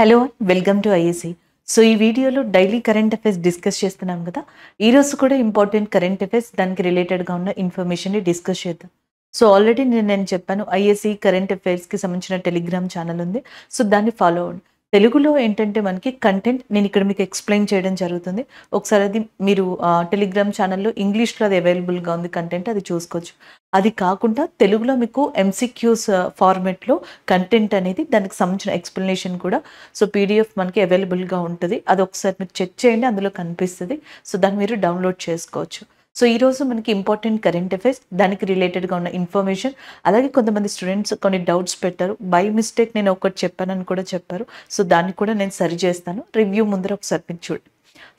Hello welcome to IAC. So ఈ వీడియోలో daily current affairs discuss చేస్తున్నాం కదా. ఈ రోజు కూడా ఇంపార్టెంట్ కరెంట్ అఫైర్స్ దానికి రిలేటెడ్గా ఉన్న ఇన్ఫర్మేషన్ని డిస్కస్ చేద్దాం. సో ఆల్రెడీ నేను చెప్పాను ఐఏసీ కరెంట్ అఫైర్స్కి సంబంధించిన టెలిగ్రామ్ ఛానల్ ఉంది. సో దాన్ని ఫాలో అవ్వండి. తెలుగులో ఏంటంటే మనకి కంటెంట్ నేను ఇక్కడ మీకు ఎక్స్ప్లెయిన్ చేయడం జరుగుతుంది. ఒకసారి అది మీరు టెలిగ్రామ్ ఛానల్లో ఇంగ్లీష్లో అది అవైలబుల్గా ఉంది కంటెంట్, అది చూసుకోవచ్చు. అది కాకుండా తెలుగులో మీకు ఎంసీక్యూస్ ఫార్మెట్లో కంటెంట్ అనేది దానికి సంబంధించిన ఎక్స్ప్లెనేషన్ కూడా సో పీడిఎఫ్ మనకి అవైలబుల్గా ఉంటుంది. అది ఒకసారి మీరు చెక్ చేయండి, అందులో కనిపిస్తుంది. సో దాన్ని మీరు డౌన్లోడ్ చేసుకోవచ్చు. సో ఈరోజు మనకి ఇంపార్టెంట్ కరెంట్ అఫైర్స్ దానికి రిలేటెడ్గా ఉన్న ఇన్ఫర్మేషన్, అలాగే కొంతమంది స్టూడెంట్స్ కొన్ని డౌట్స్ పెట్టారు. బై మిస్టేక్ నేను ఒకటి చెప్పానని కూడా చెప్పారు. సో దాన్ని కూడా నేను సరి చేస్తాను. రివ్యూ ముందర ఒకసారి మీరు చూడండి.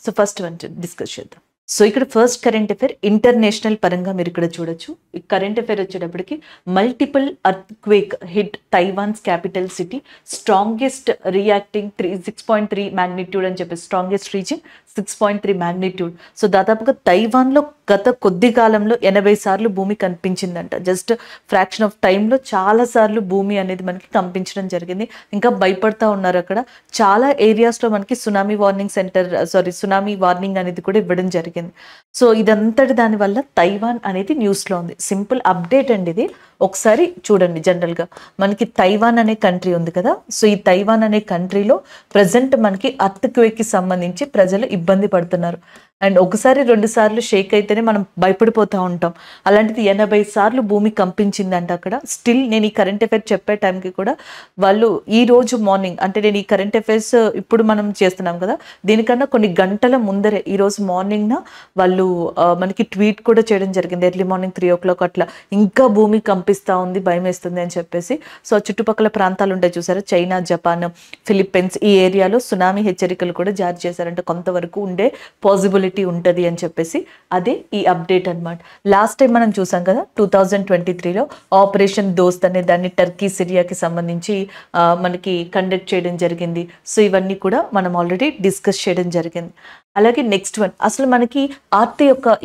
సో ఫస్ట్ వన్ డిస్కస్ చేద్దాం. సో ఇక్కడ ఫస్ట్ కరెంట్ అఫైర్ ఇంటర్నేషనల్ పరంగా మీరు ఇక్కడ చూడొచ్చు. ఈ కరెంట్ అఫైర్ వచ్చేటప్పటికి multiple earthquake hit Taiwan's capital city, strongest reacting 6.3 magnitude అని చెప్పి స్ట్రాంగెస్ట్ రీచింగ్ 6.3 మ్యాగ్నిట్యూడ్. సో దాదాపుగా తైవాన్లో గత కొద్ది కాలంలో 80 సార్లు భూమి కనిపించిందంట. జస్ట్ ఫ్రాక్షన్ ఆఫ్ టైంలో చాలా సార్లు భూమి అనేది మనకి కనిపించడం జరిగింది. ఇంకా భయపడతా ఉన్నారు అక్కడ. చాలా ఏరియాస్లో మనకి సునామీ వార్నింగ్ అనేది కూడా ఇవ్వడం జరిగింది. సో ఇదంతటి దానివల్ల తైవాన్ అనేది న్యూస్లో ఉంది. సింపుల్ అప్డేట్ అండి ఇది. ఒకసారి చూడండి. జనరల్గా మనకి తైవాన్ అనే కంట్రీ ఉంది కదా. సో ఈ తైవాన్ అనే కంట్రీలో ప్రజెంట్ మనకి అర్త్ క్వేక్కి సంబంధించి ప్రజలు ఇబ్బంది పడుతున్నారు. అండ్ ఒకసారి 2 సార్లు షేక్ అయితేనే మనం భయపడిపోతూ ఉంటాం. అలాంటిది 80 సార్లు భూమి కంపించిందంట అక్కడ. స్టిల్ నేను ఈ కరెంట్ అఫైర్ చెప్పే టైంకి కూడా వాళ్ళు ఈ రోజు మార్నింగ్, అంటే నేను ఈ కరెంట్ అఫైర్స్ ఇప్పుడు మనం చేస్తున్నాం కదా, దీనికన్నా కొన్ని గంటల ముందరే ఈరోజు మార్నింగ్న వాళ్ళు మనకి ట్వీట్ కూడా చేయడం జరిగింది. ఎర్లీ మార్నింగ్ 3 o'clock అట్లా ఇంకా భూమి కంపిస్తూ ఉంది, భయం వేస్తుంది అని చెప్పేసి. సో చుట్టుపక్కల ప్రాంతాలు ఉంటాయి చూసారా, చైనా, జపాన్, ఫిలిప్పీన్స్, ఈ ఏరియాలో సునామీ హెచ్చరికలు కూడా జారీ చేశారంటే కొంతవరకు ఉండే పాసిబిలిటీ ఉంటుంది అని చెప్పేసి. అదే ఈ అప్డేట్ అనమాట. లాస్ట్ టైం మనం చూసాం కదా 2023లో ఆపరేషన్ దోస్త్ అనే దాన్ని టర్కీ, సిరియాకి సంబంధించి మనకి కండక్ట్ చేయడం జరిగింది. సో ఇవన్నీ కూడా మనం ఆల్రెడీ డిస్కస్ చేయడం జరిగింది. అలాగే నెక్స్ట్ వన్, అసలు మనకి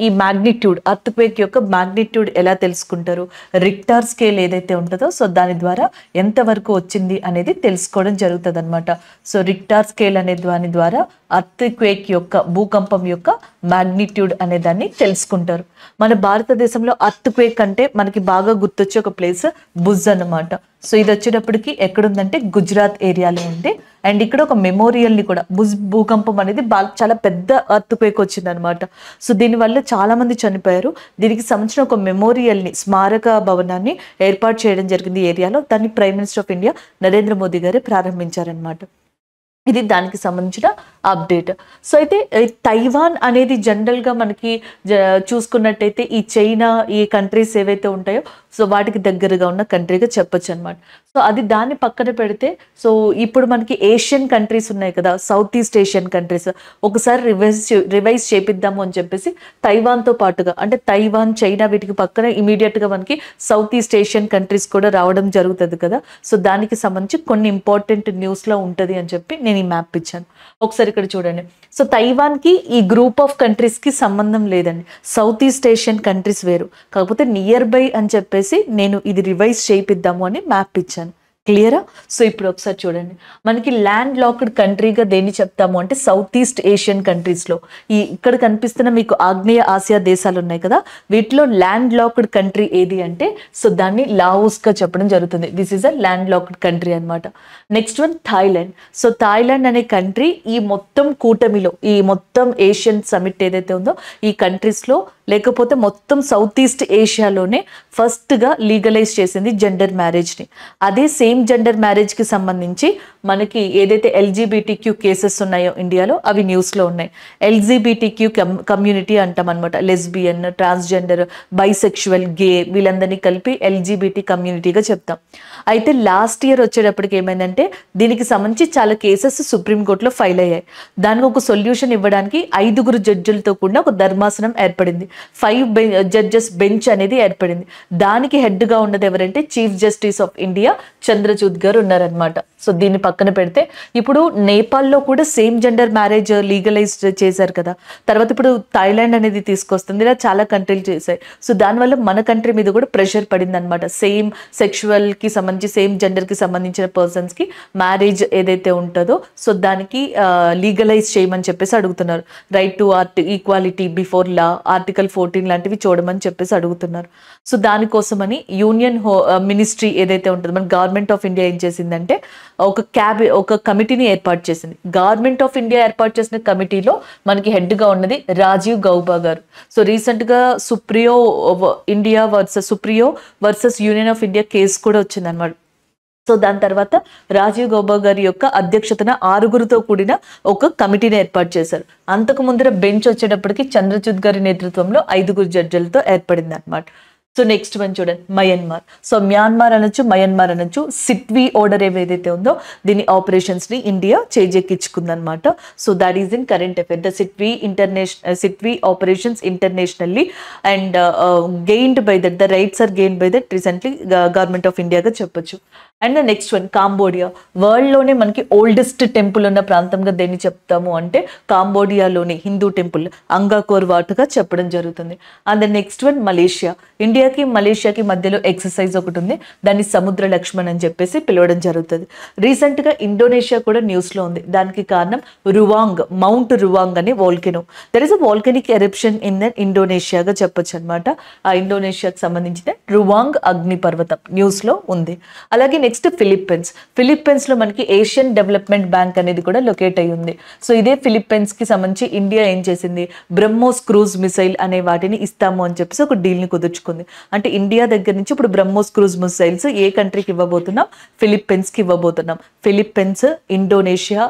ఈ మ్యాగ్నిట్యూడ్, అర్త్ క్వేక్ యొక్క మ్యాగ్నిట్యూడ్ ఎలా తెలుసుకుంటారు? రిక్టార్ స్కేల్ ఏదైతే ఉంటుందో సో దాని ద్వారా ఎంతవరకు వచ్చింది అనేది తెలుసుకోవడం జరుగుతుంది అనమాట. సో రిక్టార్ స్కేల్ అనే దాని ద్వారా అర్త్ క్వేక్ యొక్క, భూకంపం యొక్క మ్యాగ్నిట్యూడ్ అనే దాన్ని తెలుసుకుంటారు. మన భారతదేశంలో అర్త్ క్వేక్ అంటే మనకి బాగా గుర్తొచ్చే ఒక ప్లేస్ భుజ్ అన్నమాట. సో ఇది వచ్చేటప్పటికి ఎక్కడుందంటే గుజరాత్ ఏరియాలో ఉంది. అండ్ ఇక్కడ ఒక మెమోరియల్ని కూడా, భుజ్ భూకంపం అనేది చాలా పెద్ద అర్త్ క్వేక్ వచ్చింది అనమాట. సో దీనివల్ల చాలా మంది చనిపోయారు. దీనికి సంబంధించిన ఒక మెమోరియల్ని, స్మారక భవనాన్ని ఏర్పాటు చేయడం జరిగింది ఈ ఏరియాలో. దాన్ని prime minister of India Narendra Modi గారే ప్రారంభించారనమాట. ఇది దానికి సంబంధించిన అప్డేట్. సో అయితే తైవాన్ అనేది జనరల్గా మనకి చూసుకున్నట్టయితే ఈ చైనా, ఈ కంట్రీస్ ఏవైతే ఉంటాయో సో వాటికి దగ్గరగా ఉన్న కంట్రీగా చెప్పొచ్చు అనమాట. సో అది దాన్ని పక్కన పెడితే, సో ఇప్పుడు మనకి ఏషియన్ కంట్రీస్ ఉన్నాయి కదా, సౌత్ ఈస్ట్ ఏషియన్ కంట్రీస్, ఒకసారి రివైజ్ చేపిద్దాము అని చెప్పేసి తైవాన్తో పాటుగా, అంటే తైవాన్, చైనా వీటికి పక్కన ఇమీడియట్గా మనకి సౌత్ ఈస్ట్ ఏషియన్ కంట్రీస్ కూడా రావడం జరుగుతుంది కదా. సో దానికి సంబంధించి కొన్ని ఇంపార్టెంట్ న్యూస్లో ఉంటుంది అని చెప్పి నేను ఈ మ్యాప్ ఇచ్చాను. ఒకసారి ఇక్కడ చూడండి. సో తైవాన్కి ఈ గ్రూప్ ఆఫ్ కంట్రీస్కి సంబంధం లేదండి. సౌత్ ఈస్ట్ ఏషియన్ కంట్రీస్ వేరు, కాకపోతే నియర్ బై అని చెప్పేసి నేను ఇది రివైజ్ చేయిద్దాము అని మ్యాప్ ఇచ్చాను. క్లియరా? సో ఇప్పుడు ఒకసారి చూడండి. మనకి ల్యాండ్ లాక్డ్ కంట్రీగా దేన్ని చెప్తాము అంటే సౌత్ ఈస్ట్ ఏషియన్ కంట్రీస్లో ఇక్కడ కనిపిస్తున్న మీకు ఆగ్నేయ ఆసియా దేశాలు ఉన్నాయి కదా, వీటిలో ల్యాండ్ లాక్డ్ కంట్రీ ఏది అంటే సో దాన్ని లావోస్గా చెప్పడం జరుగుతుంది. This is a landlocked country అనమాట. Next one Thailand. So Thailand అనే కంట్రీ ఈ మొత్తం కూటమిలో, ఈ మొత్తం ఏషియన్ సమిట్ ఏదైతే ఉందో ఈ కంట్రీస్లో, లేకపోతే మొత్తం సౌత్ ఈస్ట్ ఏషియాలోనే ఫస్ట్గా లీగలైజ్ చేసింది జెండర్ మ్యారేజ్ని. అదే సేమ్ జెండర్ మ్యారేజ్కి సంబంధించి మనకి ఏదైతే ఎల్జీబీటీక్యూ కేసెస్ ఉన్నాయో ఇండియాలో అవి న్యూస్లో ఉన్నాయి. ఎల్జీబీటీక్యూ కమ్యూనిటీ అంటాం అనమాట. లెస్బియన్, ట్రాన్స్జెండర్, బైసెక్షువల్, గే వీళ్ళందరినీ కలిపి ఎల్జీబీటీ కమ్యూనిటీగా చెప్తాం. అయితే లాస్ట్ ఇయర్ వచ్చేటప్పటికి ఏమైందంటే దీనికి సంబంధించి చాలా కేసెస్ సుప్రీంకోర్టులో ఫైల్ అయ్యాయి. దానికి ఒక సొల్యూషన్ ఇవ్వడానికి 5 జడ్జిలతో కూడిన ఒక ధర్మాసనం ఏర్పడింది. 5 జడ్జెస్ బెంచ్ అనేది ఏర్పడింది. దానికి హెడ్గా ఉన్నది ఎవరంటే chief justice of India Chandrachud గారు ఉన్నారనమాట. సో దీన్ని పక్కన పెడితే ఇప్పుడు నేపాల్లో కూడా సేమ్ జెండర్ మ్యారేజ్ లీగలైజ్ చేశారు కదా. తర్వాత ఇప్పుడు థాయిలాండ్ అనేది తీసుకొస్తుంది, ఇలా చాలా కంట్రీలు చేశాయి. సో దానివల్ల మన కంట్రీ మీద కూడా ప్రెషర్ పడింది అనమాట. సేమ్ సెక్షువల్ కి సంబంధించి సేమ్ జెండర్ కి సంబంధించిన పర్సన్స్ కి మ్యారేజ్ ఏదైతే ఉంటుందో సో దానికి లీగలైజ్ చేయమని చెప్పేసి అడుగుతున్నారు. Right to equality before law, article 14 లాంటివి చూడమని చెప్పేసి అడుగుతున్నారు. సో దానికోసమని యూనియన్ మినిస్ట్రీ ఏదైతే ఉంటుందో మన గవర్నమెంట్ ఆఫ్ ఇండియా ఏం చేసిందంటే ఒక కమిటీని ఏర్పాటు చేసింది. గవర్నమెంట్ ఆఫ్ ఇండియా ఏర్పాటు చేసిన కమిటీలో మనకి హెడ్ గా ఉన్నది రాజీవ్ గౌబా గారు. సో రీసెంట్ గా Supriyo versus union of India case కూడా వచ్చింది అనమాట. సో దాని తర్వాత రాజీవ్ గౌబా గారి యొక్క అధ్యక్షతన 6గురితో కూడిన ఒక కమిటీని ఏర్పాటు చేశారు. అంతకు ముందర బెంచ్ వచ్చేటప్పటికి చంద్రచూడ్ గారి నేతృత్వంలో 5 జడ్జిలతో ఏర్పడింది అనమాట. సో నెక్స్ట్ వన్ చూడండి, మయన్మార్. సో మ్యాన్మార్ అనొచ్చు, మయన్మార్ అనొచ్చు. సిట్వీ ఆర్డర్ ఏదైతే ఉందో దీని ఆపరేషన్స్ ని ఇండియా చేజెక్కించుకుందనమాట. So that is in current affair. The Sittwe operations internationally and gained by that, the rights are gained by that recently government of ఇండియాగా చెప్పొచ్చు. And next one Cambodia. వరల్డ్లోనే మనకి oldest temple ఉన్న ప్రాంతంగా దేన్ని చెప్తాము అంటే కాంబోడియాలోని హిందూ టెంపుల్ అంగాకోర్ వాట్గా చెప్పడం జరుగుతుంది. And next one Malaysia. ఇండియాకి మలేషియాకి మధ్యలో ఎక్సర్సైజ్ ఒకటి ఉంది, దాన్ని సముద్ర లక్ష్మణ్ అని చెప్పేసి పిలవడం జరుగుతుంది. రీసెంట్గా ఇండోనేషియా కూడా న్యూస్లో ఉంది. దానికి కారణం మౌంట్ రువాంగ్ అనే volcano. There is a volcanic eruption in that ఇండోనేషియాగా చెప్పొచ్చు అనమాట. ఆ ఇండోనేషియాకి సంబంధించిన రువాంగ్ అగ్ని పర్వతం న్యూస్లో ఉంది. అలాగే నెక్స్ట్ ఫిలిప్పీన్స్ లో మనకి ఏషియన్ డెవలప్మెంట్ బ్యాంక్ అనేది కూడా లొకేట్ అయి ఉంది. సో ఇదే ఫిలిప్పీన్స్ కి సంబంధించి ఇండియా ఏం చేసింది, బ్రహ్మోస్ క్రూజ్ మిసైల్ అనే వాటిని ఇస్తాము అని చెప్పేసి ఒక డీల్ ని కుదుర్చుకుంది. అంటే ఇండియా దగ్గర నుంచి ఇప్పుడు బ్రహ్మోస్ క్రూజ్ మిసైల్స్ ఏ కంట్రీకి ఇవ్వబోతున్నాం, ఫిలిప్పీన్స్ కి ఇవ్వబోతున్నాం. Philippines, Indonesia,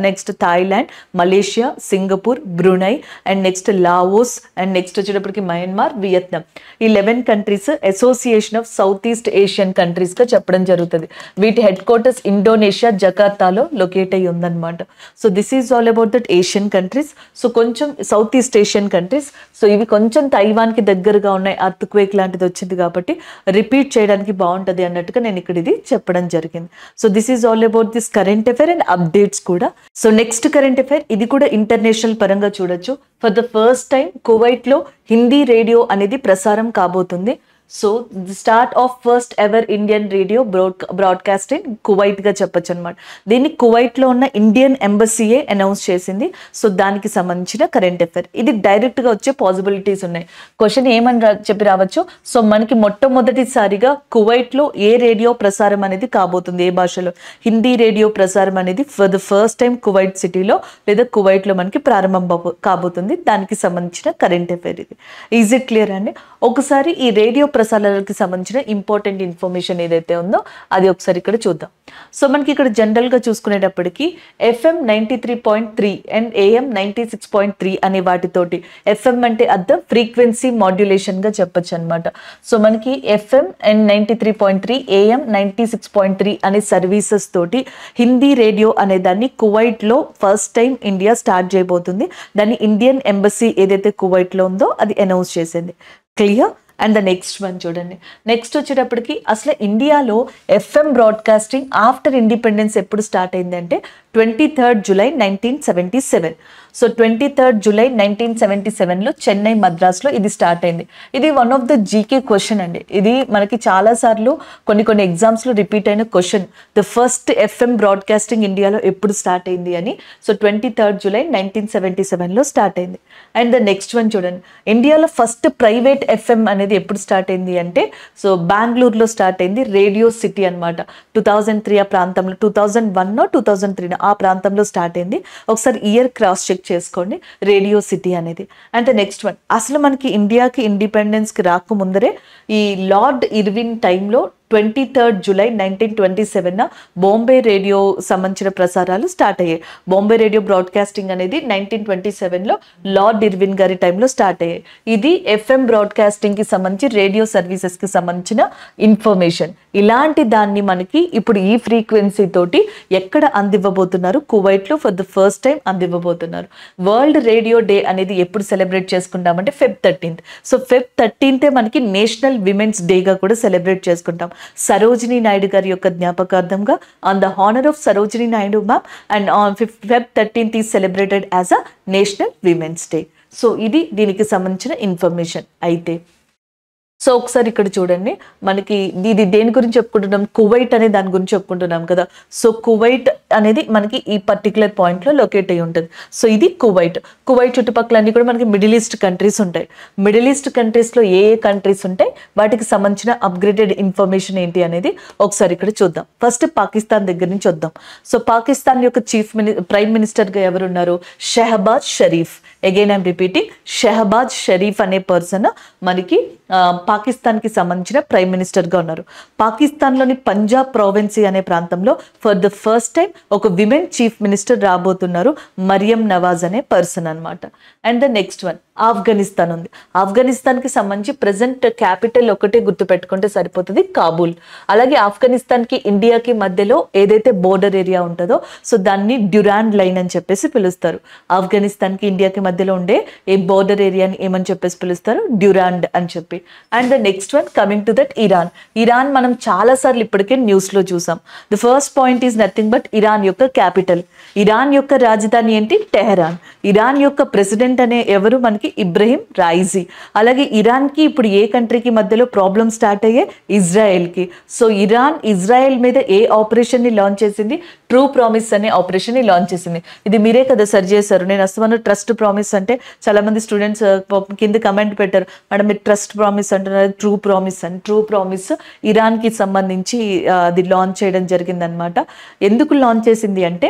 next Thailand, Malaysia, Singapore, Brunei and next Laos and next వచ్చేటప్పటికి మయన్మార్, వియత్నాం. ఈ 11 countries Association of South East Asian countries గా చెప్పడం జరుగుతుంది. వీటి హెడ్ క్వార్టర్స్ ఇండోనేషియా జకార్తాలో లొకేట్ అయ్యి ఉందన్నమాట. So this is all about that Asian countries. So కొంచెం South East Asian countries. So ఇవి కొంచెం తైవాన్ కి దగ్గరగా ఉన్నాయి, అర్త్ క్వేక్ లాంటిది వచ్చింది కాబట్టి రిపీట్ చేయడానికి బాగుంటది అన్నట్టుగా నేను ఇక్కడ ఇది చెప్పడం జరిగింది. So this is all about this current affair and updates కూడా. సో నెక్స్ట్ కరెంట్ అఫైర్ ఇది కూడా ఇంటర్నేషనల్ పరంగా చూడొచ్చు. For the first time Kuwait లో హిందీ రేడియో అనేది ప్రసారం కాబోతుంది. So the start of first ever Indian radio broadcasting Kuwait గా చెప్పొచ్చు అనమాట. దీన్ని కువైట్ లో ఉన్న ఇండియన్ ఎంబసీయే అనౌన్స్ చేసింది. సో దానికి సంబంధించిన కరెంట్ అఫైర్ ఇది. డైరెక్ట్ గా వచ్చే పాసిబిలిటీస్ ఉన్నాయి. క్వశ్చన్ ఏమని చెప్పి రావచ్చు. సో మనకి మొట్టమొదటిసారిగా కువైట్ లో ఏ రేడియో ప్రసారం అనేది కాబోతుంది, ఏ భాషలో, హిందీ రేడియో ప్రసారం అనేది for the first time Kuwait సిటీలో లేదా కువైట్ లో మనకి ప్రారంభం కాబోతుంది. దానికి సంబంధించిన కరెంట్ అఫైర్ ఇది. ఈజ్ ఇట్ క్లియర్ అండి? ఒకసారి ఈ రేడియో ప్రసారాలకు సంబంధించిన ఇంపార్టెంట్ ఇన్ఫర్మేషన్ ఏదైతే ఉందో అది ఒకసారి ఇక్కడ చూద్దాం. సో మనకి ఇక్కడ జనరల్ గా చూసుకునేటప్పటికి FM 93.3 అండ్ AM 96.3 అనే వాటితోటి, FM అంటే అర్థం ఫ్రీక్వెన్సీ మాడ్యులేషన్ గా చెప్పొచ్చు అనమాట. సో మనకి FM అండ్ 93.3, AM 96.3 అనే సర్వీసెస్ తోటి హిందీ రేడియో అనే దాన్ని కువైట్ లో ఫస్ట్ టైం ఇండియా స్టార్ట్ చేయబోతుంది. దాన్ని ఇండియన్ ఎంబసీ ఏదైతే కువైట్ లో ఉందో అది అనౌన్స్ చేసింది. Clear? And the next one చూడండి. నెక్స్ట్ వచ్చేటప్పటికి అసలు ఇండియాలో FM బ్రాడ్కాస్టింగ్ ఆఫ్టర్ ఇండిపెండెన్స్ ఎప్పుడు స్టార్ట్ అయింది అంటే 23rd July 1977. సో 23rd July 1977లో చెన్నై మద్రాస్లో ఇది స్టార్ట్ అయింది. ఇది one of the GK question అండి. ఇది మనకి చాలా సార్లు కొన్ని ఎగ్జామ్స్లో రిపీట్ అయిన question. The first FM broadcasting ఇండియాలో ఎప్పుడు స్టార్ట్ అయింది అని. సో 23rd July 1977లో స్టార్ట్ అయింది. అండ్ ద నెక్స్ట్ వన్ చూడండి. ఇండియాలో ఫస్ట్ ప్రైవేట్ FM అనేది ఎప్పుడు స్టార్ట్ అయింది అంటే సో బెంగళూరులో స్టార్ట్ అయింది. రేడియో సిటీ అనమాట. 2003 ఆ ప్రాంతంలో, 2001 2003 ఆ ప్రాంతంలో స్టార్ట్ అయింది. ఒకసారి ఇయర్ క్రాస్ చెక్ చేసుకోండి, రేడియో సిటీ అనేది. అండ్ నెక్స్ట్ వన్, అసలు మనకి ఇండియాకి ఇండిపెండెన్స్కి రాకముందరే ఈ లార్డ్ ఇర్విన్ టైంలో 23rd July 1927 బాంబే రేడియో సంబంధించిన ప్రసారాలు స్టార్ట్ అయ్యాయి. బాంబే రేడియో బ్రాడ్కాస్టింగ్ అనేది 1927లో లార్డ్ ఇర్విన్ గారి టైంలో స్టార్ట్ అయ్యాయి. ఇది FM బ్రాడ్కాస్టింగ్కి సంబంధించి రేడియో సర్వీసెస్కి సంబంధించిన ఇన్ఫర్మేషన్. ఇలాంటి దాన్ని మనకి ఇప్పుడు ఈ ఫ్రీక్వెన్సీ తోటి ఎక్కడ అందివ్వబోతున్నారు, కువైట్లో ఫర్ ద ఫస్ట్ టైం అందివ్వబోతున్నారు. వరల్డ్ రేడియో డే అనేది ఎప్పుడు సెలబ్రేట్ చేసుకుంటామంటే Feb 13th. So Feb 13th మనకి నేషనల్ విమెన్స్ డేగా కూడా సెలబ్రేట్ చేసుకుంటాం. సరోజినీ నాయుడు గారి యొక్క జ్ఞాపకార్థంగా on the honour of Sarojini Naidu ma'am and on Feb 13th is celebrated as a national women's day. So ఇది దీనికి సంబంధించిన ఇన్ఫర్మేషన్. అయితే సో ఒకసారి ఇక్కడ చూడండి, మనకి ఇది దేని గురించి చెప్పుకుంటున్నాం, కువైట్ అనే దాని గురించి చెప్పుకుంటున్నాం కదా. సో కువైట్ అనేది మనకి ఈ పర్టికులర్ పాయింట్లో లొకేట్ అయి ఉంటుంది. సో ఇది కువైట్. కువైట్ చుట్టుపక్కల అన్ని కూడా మనకి మిడిల్ ఈస్ట్ కంట్రీస్ ఉంటాయి. మిడిల్ ఈస్ట్ కంట్రీస్లో ఏ ఏ కంట్రీస్ ఉంటాయి, వాటికి సంబంధించిన అప్గ్రేడెడ్ ఇన్ఫర్మేషన్ ఏంటి అనేది ఒకసారి ఇక్కడ చూద్దాం. ఫస్ట్ పాకిస్తాన్ దగ్గర నుంచి వద్దాం. సో పాకిస్తాన్ యొక్క ప్రైమ్ మినిస్టర్గా ఎవరున్నారు, Shehbaz Sharif. Again I'm repeating, Shehbaz Sharif అనే పర్సన్ మనకి పాకిస్తాన్కి సంబంధించిన ప్రైమ్ మినిస్టర్గా ఉన్నారు. పాకిస్తాన్లోని పంజాబ్ ప్రావిన్సీ అనే ప్రాంతంలో ఫర్ ద ఫస్ట్ టైం ఒక విమెన్ చీఫ్ మినిస్టర్ రాబోతున్నారు, మరియం నవాజ్ అనే పర్సన్ అనమాట. And the next one Afghanistan ఉంది. ఆఫ్ఘనిస్తాన్కి సంబంధించి ప్రజెంట్ క్యాపిటల్ ఒకటే గుర్తుపెట్టుకుంటే సరిపోతుంది, కాబూల్. అలాగే ఆఫ్ఘనిస్తాన్కి ఇండియాకి మధ్యలో ఏదైతే బోర్డర్ ఏరియా ఉంటుందో సో దాన్ని డ్యూరాండ్ లైన్ అని చెప్పేసి పిలుస్తారు. ఆఫ్ఘనిస్తాన్కి ఇండియాకి మధ్యలో ఉండే ఏ బోర్డర్ ఏరియాని ఏమని చెప్పేసి పిలుస్తారు, డ్యూరాండ్ అని చెప్పి. And the next one coming to that Iran. Iran మనం చాలాసార్లు ఇప్పటికే న్యూస్లో చూసాం. The first point is nothing but Iran యొక్క క్యాపిటల్. ఇరాన్ యొక్క రాజధాని ఏంటి, టెహరాన్. ఇరాన్ యొక్క ప్రెసిడెంట్ అనే ఎవరు మనకి ఇబ్రహీం రైజీ. అలాగే ఇరాన్కి ఇప్పుడు ఏ కంట్రీకి మధ్యలో ప్రాబ్లమ్ స్టార్ట్ అయ్యే, ఇజ్రాయెల్కి. సో ఇరాన్ ఇజ్రాయెల్ మీద ఏ ఆపరేషన్ని లాంచ్ చేసింది, ట్రూ ప్రామిస్ అనే ఆపరేషన్ని లాంచ్ చేసింది. ఇది మీరే కదా సర్చ్ చేశారు. నేను అసలు ట్రస్ట్ ప్రామిస్ అంటే చాలా మంది స్టూడెంట్స్ కింద కమెంట్ పెట్టారు, మేడం మీరు ట్రస్ట్ ప్రామిస్ అంటున్నారు, ట్రూ ప్రామిస్ అని. ట్రూ ప్రామిస్ ఇరాన్కి సంబంధించి అది లాంచ్ చేయడం జరిగిందనమాట. ఎందుకు లాంచ్ చేసింది అంటే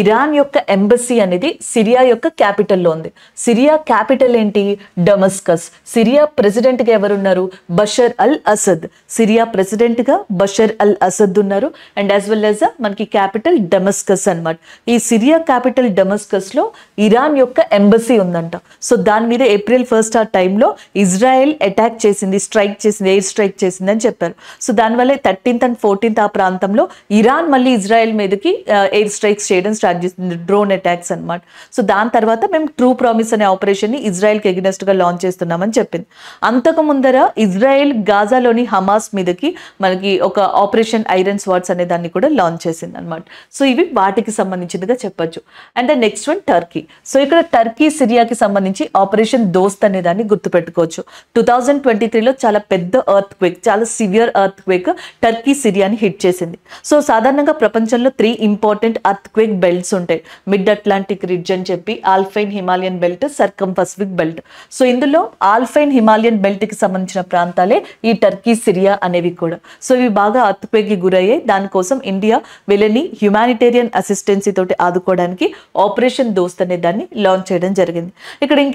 ఇరాన్ యొక్క ఎంబసీ అనేది సిరియా యొక్క క్యాపిటల్లో ఉంది. సిరియా క్యాపిటల్ ఏంటి, డమస్కస్. సిరియా ప్రెసిడెంట్గా ఎవరున్నారు, బషర్ అల్ అసద్. సిరియా ప్రెసిడెంట్గా బషర్ అల్ అసద్ ఉన్నారు. అండ్ యాజ్ వెల్ యాజ్ మనకి క్యాపిటల్ డమస్కస్ అనమాట. ఈ సిరియా క్యాపిటల్ డమస్కస్లో ఇరాన్ యొక్క ఎంబసీ ఉందంట. సో దాని మీద April 1st ఆ టైంలో ఇజ్రాయెల్ అటాక్ చేసింది, స్ట్రైక్ చేసింది, ఎయిర్ స్ట్రైక్ చేసింది అని చెప్పారు. సో దానివల్ల 13th and 14th ఆ ప్రాంతంలో ఇరాన్ మళ్ళీ ఇజ్రాయెల్ మీదకి ఎయిర్ స్ట్రైక్స్ చేయడం స్టార్ట్ చేసింది, డ్రోన్ అటాక్స్ అనమాట. సో దాని తర్వాత మేము ట్రూ ప్రామిస్ అనే ఆపరేషన్ని ఇజ్రాయెల్కి ఎగ్నెస్ట్గా లాంచ్ చేస్తున్నామని చెప్పింది. అంతకు ముందర ఇజ్రాయెల్ గాజాలోని హమాస్ మీదకి మనకి ఒక ఆపరేషన్ ఐరన్ స్వార్డ్స్ అనే దాన్ని కూడా లాంచ్ చేసింది అనమాట. సో ఇవి వాటికి సంబంధించినదిగా చెప్పొచ్చు. And the next one Turkey. So ఇక్కడ టర్కీ సిరియాకి సంబంధించి ఆపరేషన్ దోస్త్ అనే దాన్ని గుర్తుపెట్టుకోవచ్చు. 2023లో చాలా పెద్ద ఎర్త్ క్వేక్, చాలా సివియర్ ఎర్త్ క్వేక్ టర్కీ సిరియాని హిట్ చేసింది. సో సాధారణంగా ప్రపంచంలో 3 ఇంపార్టెంట్ ఎర్త్ క్వేక్ బెల్ట్స్ ఉంటాయి. మిడ్ అట్లాంటిక్ రిడ్జ్ అని చెప్పి, Alpine Himalayan belt, circum Pacific belt. So ఇందులో ఆల్పైన్ హిమాలయన్ బెల్ట్ కి సంబంధించిన ప్రాంతాలే ఈ టర్కీ సిరియా అనేవి కూడా. సో ఇవి బాగా అర్త్క్వేక్కి గురయ్యాయి. దానికోసం ఇండియా వీళ్ళని హ్యుమానిటేరియన్ అసిస్టెన్సీ తోటి ఆదుకోవడానికి ఆపరేషన్ దోస్త్ అనే దాన్ని లాంచ్ చేయడం జరిగింది.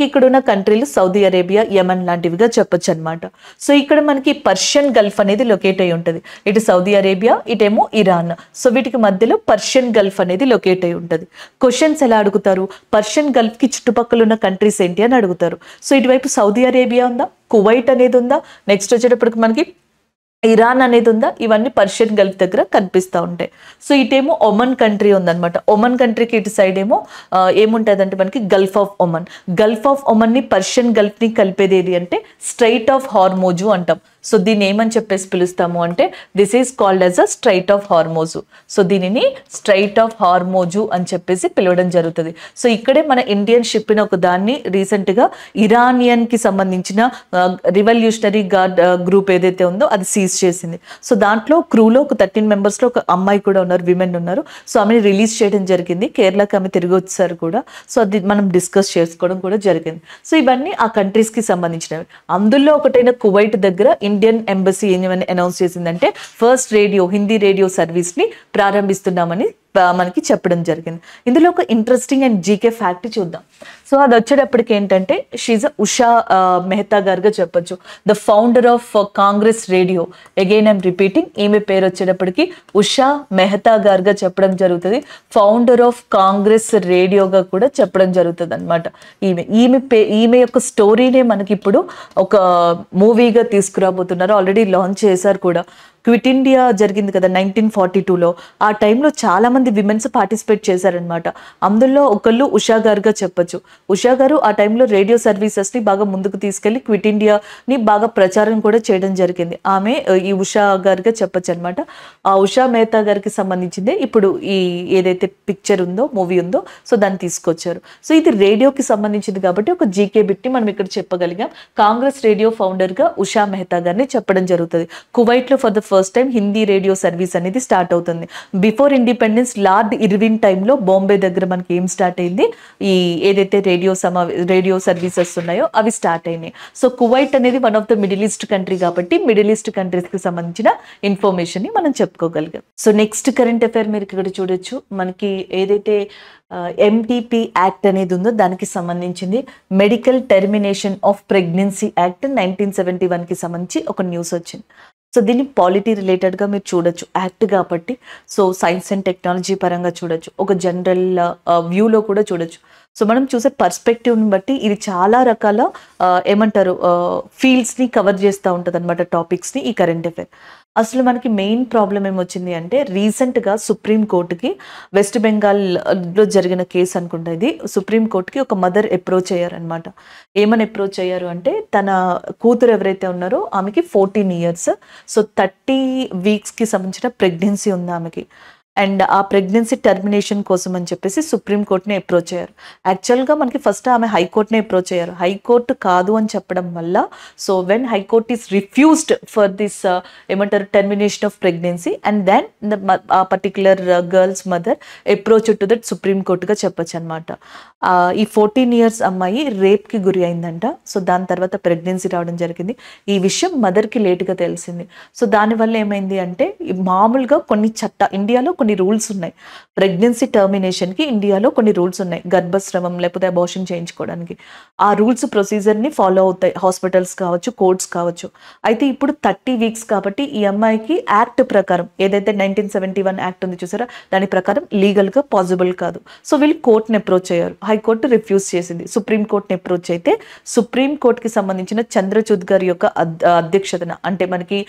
ఇక్కడ ఉన్న కంట్రీలు సౌదీ అరేబియా, యమన్ లాంటివిగా చెప్పొచ్చు అనమాట. సో ఇక్కడ మనకి పర్షియన్ గల్ఫ్ అనేది లొకేట్ అయి ఉంటుంది. ఇటు సౌదీ అరేబియా, ఇటేమో ఇరాన్. సో వీటికి మధ్యలో పర్షియన్ గల్ఫ్ అనేది లొకేట్ అయి ఉంటుంది. క్వశ్చన్స్ ఎలా అడుగుతారు, పర్షియన్ గల్ఫ్ కి చుట్టుపక్కల ఉన్న కంట్రీస్ ఏంటి అని అడుగుతారు. సో ఇటువైపు సౌదీ అరేబియా ఉందా, కువైట్ అనేది ఉందా, నెక్స్ట్ వచ్చేటప్పటికి మనకి ఇరాన్ అనేది ఉందా, ఇవన్నీ పర్షియన్ గల్ఫ్ దగ్గర కనిపిస్తూ ఉంటాయి. సో ఇటేమో ఒమన్ కంట్రీ ఉందన్నమాట. ఒమన్ కంట్రీకి ఇటు సైడ్ ఏమో ఏముంటుంది అంటే మనకి Gulf of Oman. Gulf of ఒమన్ని పర్షియన్ గల్ఫ్ని కలిపేది ఏది అంటే స్ట్రైట్ ఆఫ్ హార్మోజు అంటాం. సో దీన్ని ఏమని చెప్పేసి పిలుస్తాము అంటే this is called as a strait of Hormuz. So దీనిని స్ట్రైట్ ఆఫ్ హార్మోజు అని చెప్పేసి పిలవడం జరుగుతుంది. సో ఇక్కడే మన ఇండియన్ షిప్ని ఒక దాన్ని రీసెంట్గా ఇరానియన్కి సంబంధించిన రివల్యూషనరీ గార్డ్ గ్రూప్ ఏదైతే ఉందో అది సీజ్ చేసింది. సో దాంట్లో క్రూలో ఒక 13 మెంబర్స్లో ఒక అమ్మాయి కూడా ఉన్నారు, విమెన్ ఉన్నారు. సో ఆమెను రిలీజ్ చేయడం జరిగింది. కేరళకి ఆమె తిరిగి వచ్చారు కూడా. సో అది మనం డిస్కస్ చేసుకోవడం కూడా జరిగింది. సో ఇవన్నీ ఆ కంట్రీస్కి సంబంధించినవి. అందులో ఒకటైన కువైట్ దగ్గర ఇండియన్ ఎంబసీ ఏమని అనౌన్స్ చేసిందంటే ఫస్ట్ రేడియో, హిందీ రేడియో సర్వీస్ని ప్రారంభిస్తున్నామని మనకి చెప్పడం జరిగింది. ఇందులో ఒక ఇంట్రెస్టింగ్ అండ్ జీకే ఫ్యాక్ట్ చూద్దాం. సో అది వచ్చేటప్పటికి ఏంటంటే షీజ్ ఉషా మెహతా గారుగా చెప్పొచ్చు, the founder of Congress radio. Again I'm repeating, ఈమె పేరు వచ్చేటప్పటికి ఉషా మెహతా గారుగా చెప్పడం జరుగుతుంది. ఫౌండర్ ఆఫ్ కాంగ్రెస్ రేడియోగా కూడా చెప్పడం జరుగుతుంది అనమాట. ఈమె యొక్క స్టోరీనే మనకి ఇప్పుడు ఒక మూవీగా తీసుకురాబోతున్నారు. ఆల్రెడీ లాంచ్ చేశారు కూడా. క్విట్ ఇండియా జరిగింది కదా 1942లో, ఆ టైంలో చాలా మంది విమెన్స్ పార్టిసిపేట్ చేశారనమాట. అందులో ఒకళ్ళు ఉషా గారుగా చెప్పొచ్చు. ఉషా గారు ఆ టైంలో రేడియో సర్వీసెస్ ని బాగా ముందుకు తీసుకెళ్లి క్విట్ ఇండియాని బాగా ప్రచారం కూడా చేయడం జరిగింది. ఆమె ఈ ఉషా గారుగా చెప్పొచ్చు అనమాట. ఆ ఉషా మెహతా గారికి సంబంధించిందే ఇప్పుడు ఈ ఏదైతే పిక్చర్ ఉందో, మూవీ ఉందో, సో దాన్ని తీసుకొచ్చారు. సో ఇది రేడియోకి సంబంధించింది కాబట్టి ఒక జీకే బిట్ని మనం ఇక్కడ చెప్పగలిగాం. కాంగ్రెస్ రేడియో ఫౌండర్ గా ఉషా మెహతా గారిని చెప్పడం జరుగుతుంది. కువైట్ లో for the first time Hindi radio service అనేది స్టార్ట్ అవుతుంది. బిఫోర్ ఇండిపెండెన్స్ లార్డ్ ఇర్విన్ టైంలో బాంబే దగ్గర మనకి ఏం స్టార్ట్ అయింది, ఈ ఏదైతే రేడియో సర్వీసెస్ ఉన్నాయో అవి స్టార్ట్ అయినాయి. సో కువైట్ అనేది one of the middle east country కాబట్టి మిడిల్ ఈస్ట్ కంట్రీస్ కి సంబంధించిన ఇన్ఫర్మేషన్ ని మనం చెప్పుకోగలిగాం. సో నెక్స్ట్ కరెంట్ అఫైర్ మీరు ఇక్కడ చూడొచ్చు. మనకి ఏదైతే ఎంటీపీ యాక్ట్ అనేది ఉందో దానికి సంబంధించింది. Medical termination of pregnancy act 1971కి సంబంధించి ఒక న్యూస్ వచ్చింది. సో దీన్ని పాలిటీ రిలేటెడ్గా మీరు చూడొచ్చు, యాక్ట్ కాబట్టి. సో సైన్స్ అండ్ టెక్నాలజీ పరంగా చూడొచ్చు, ఒక జనరల్ వ్యూలో కూడా చూడొచ్చు. సో మనం చూసే పర్స్పెక్టివ్ని బట్టి ఇది చాలా రకాల ఏమంటారు ఫీల్డ్స్ని కవర్ చేస్తూ ఉంటుంది అనమాట, టాపిక్స్ని ఈ కరెంట్ అఫైర్. అసలు మనకి మెయిన్ ప్రాబ్లం ఏమొచ్చింది అంటే రీసెంట్గా సుప్రీంకోర్టుకి వెస్ట్ బెంగాల్లో జరిగిన కేసు అనుకుంటా ఇది, సుప్రీంకోర్టుకి ఒక మదర్ అప్రోచ్ అయ్యారనమాట. ఏమని అప్రోచ్ అయ్యారు అంటే తన కూతురు ఎవరైతే ఉన్నారో ఆమెకి 14 years, సో 30 weeksకి సంబంధించిన ప్రెగ్నెన్సీ ఉంది ఆమెకి. అండ్ ఆ ప్రెగ్నెన్సీ టర్మినేషన్ కోసం అని చెప్పేసి సుప్రీంకోర్టుని అప్రోచ్ అయ్యారు. యాక్చువల్గా మనకి ఫస్ట్ ఆమె హైకోర్టుని అప్రోచ్ అయ్యారు. హైకోర్టు కాదు అని చెప్పడం వల్ల, so when high court is refused for this ఏమంటారు termination of pregnancy, and then ఆ particular girl's mother approach to that సుప్రీంకోర్టుగా చెప్పొచ్చు అనమాట. ఈ 14 years అమ్మాయి రేప్కి గురి అయిందంట. సో దాని తర్వాత ప్రెగ్నెన్సీ రావడం జరిగింది. ఈ విషయం మదర్కి లేట్గా తెలిసింది. సో దానివల్ల ఏమైంది అంటే మామూలుగా కొన్ని ఇండియాలో కొన్ని రూల్స్ ఉన్నాయి ప్రెగ్నెన్సీ టర్మినేషన్కి. ఇండియాలో కొన్ని రూల్స్ ఉన్నాయి గర్భస్రావం లేకపోతే అబార్షన్ చేయించుకోవడానికి. ఆ రూల్స్ ప్రొసీజర్ని ఫాలో అవుతాయి హాస్పిటల్స్ కావచ్చు, కోర్ట్స్ కావచ్చు. అయితే ఇప్పుడు 30 weeks కాబట్టి ఈ అమ్మాయికి యాక్ట్ ప్రకారం ఏదైతే 1971 యాక్ట్ ఉంది చూసారా, దాని ప్రకారం లీగల్గా పాసిబుల్ కాదు. సో వీళ్ళు కోర్టుని అప్రోచ్ అయ్యారు. హైకోర్టు రిఫ్యూజ్ చేసింది. సుప్రీంకోర్టుని అప్రోచ్ అయితే సుప్రీంకోర్టుకి సంబంధించిన చంద్రచూడ్ గారి యొక్క అధ్యక్షతన, అంటే మనకి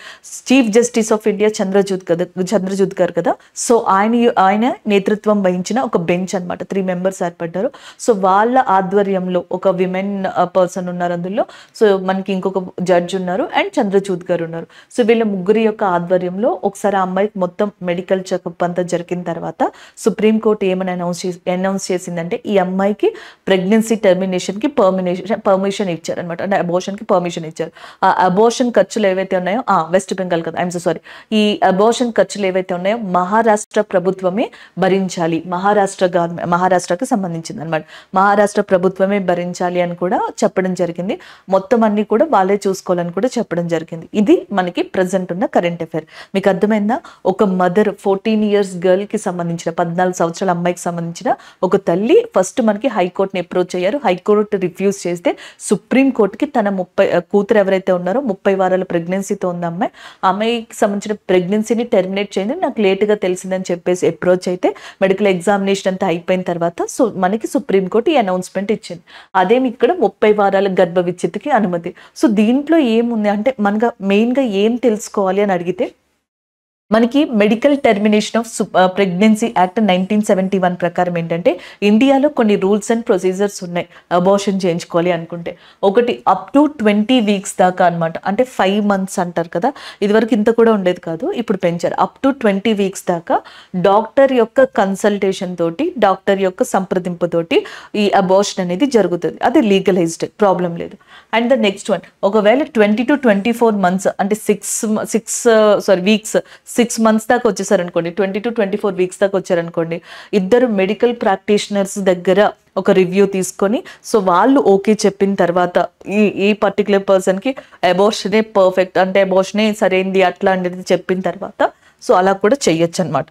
chief justice of India Chandrachud గారు కదా, సో ఆయన నేతృత్వం వహించిన ఒక బెంచ్ అనమాట. 3 members ఏర్పడ్డారు. సో వాళ్ళ ఆధ్వర్యంలో ఒక విమెన్ పర్సన్ ఉన్నారు అందులో. సో మనకి ఇంకొక జడ్జ్ ఉన్నారు అండ్ చంద్రచూడ్ గారు ఉన్నారు. సో వీళ్ళ ముగ్గురి యొక్క ఆధ్వర్యంలో ఒకసారి ఆ అమ్మాయికి మొత్తం మెడికల్ చెకప్ అంతా జరిగిన తర్వాత సుప్రీంకోర్టు ఏమని అనౌన్స్ చేసిందంటే ఈ అమ్మాయికి ప్రెగ్నెన్సీ టర్మినేషన్కి పర్మిషన్ ఇచ్చారనమాట, అంటే అబోర్షన్కి పర్మిషన్ ఇచ్చారు. ఆ అబోర్షన్ ఖర్చులు ఏవైతే ఉన్నాయో వెస్ట్ బెంగాల్ కదా, ఐఎమ్ సో సారీ, ఈ అబోర్షన్ ఖర్చులు ఏవైతే ఉన్నాయో మహారాష్ట్ర ప్రభుత్వమే భరించాలి. మహారాష్ట్రకి సంబంధించింది అనమాట. మహారాష్ట్ర ప్రభుత్వమే భరించాలి అని కూడా చెప్పడం జరిగింది. మొత్తం అన్ని కూడా వాళ్ళే చూసుకోవాలని కూడా చెప్పడం జరిగింది. ఇది మనకి ప్రజెంట్ ఉన్న కరెంట్ అఫైర్. మీకు అర్థమైందా? ఒక మదర్ 14 years గర్ల్కి సంబంధించిన 14 సంవత్సరాల అమ్మాయికి సంబంధించిన ఒక తల్లి ఫస్ట్ మనకి హైకోర్టుని అప్రోచ్ అయ్యారు. హైకోర్టు రిఫ్యూజ్ చేస్తే సుప్రీంకోర్టుకి తన కూతురు ఎవరైతే ఉన్నారో 30 వారాల ప్రెగ్నెన్సీతో ఉన్న అమ్మాయికి సంబంధించిన ప్రెగ్నెన్సీని టెర్మినేట్ చేయండి, నాకు లేటుగా తెలిసిందని చెప్పేసి అప్రోచ్ అయితే మెడికల్ ఎగ్జామినేషన్ అంతా అయిపోయిన తర్వాత సో మనకి సుప్రీంకోర్టు ఈ అనౌన్స్మెంట్ ఇచ్చింది. అదేమి ఇక్కడ 30 వారాల గర్భ విచ్ఛిత్తికి అనుమతి. సో దీంట్లో ఏముంది అంటే మనగా మెయిన్గా ఏం తెలుసుకోవాలి అని అడిగితే మనకి medical termination of pregnancy act 1971 ప్రకారం ఏంటంటే ఇండియాలో కొన్ని రూల్స్ అండ్ ప్రొసీజర్స్ ఉన్నాయి అబార్షన్ చేయించుకోవాలి అనుకుంటే. ఒకటి అప్ టు 20 weeks దాకా అనమాట, అంటే 5 months అంటారు కదా, ఇదివరకు ఇంత కూడా ఉండేది కాదు, ఇప్పుడు పెంచారు. అప్ టు 20 weeks దాకా డాక్టర్ యొక్క కన్సల్టేషన్ తోటి, డాక్టర్ యొక్క సంప్రదింపుతోటి ఈ అబార్షన్ అనేది జరుగుతుంది. అది లీగలైజ్డ్, ప్రాబ్లం లేదు. అండ్ ద నెక్స్ట్ వన్, ఒకవేళ 20 to 24 months అంటే 6 months దాకా వచ్చేసారనుకోండి, 20 to 24 weeks దాకా వచ్చారనుకోండి, ఇద్దరు మెడికల్ ప్రాక్టీషనర్స్ దగ్గర ఒక రివ్యూ తీసుకొని సో వాళ్ళు ఓకే చెప్పిన తర్వాత ఈ పర్టికులర్ పర్సన్కి అబార్షనే పర్ఫెక్ట్, అంటే అబార్షనే సరైంది అట్లా అనేది చెప్పిన తర్వాత సో అలా కూడా చెయ్యొచ్చు అనమాట.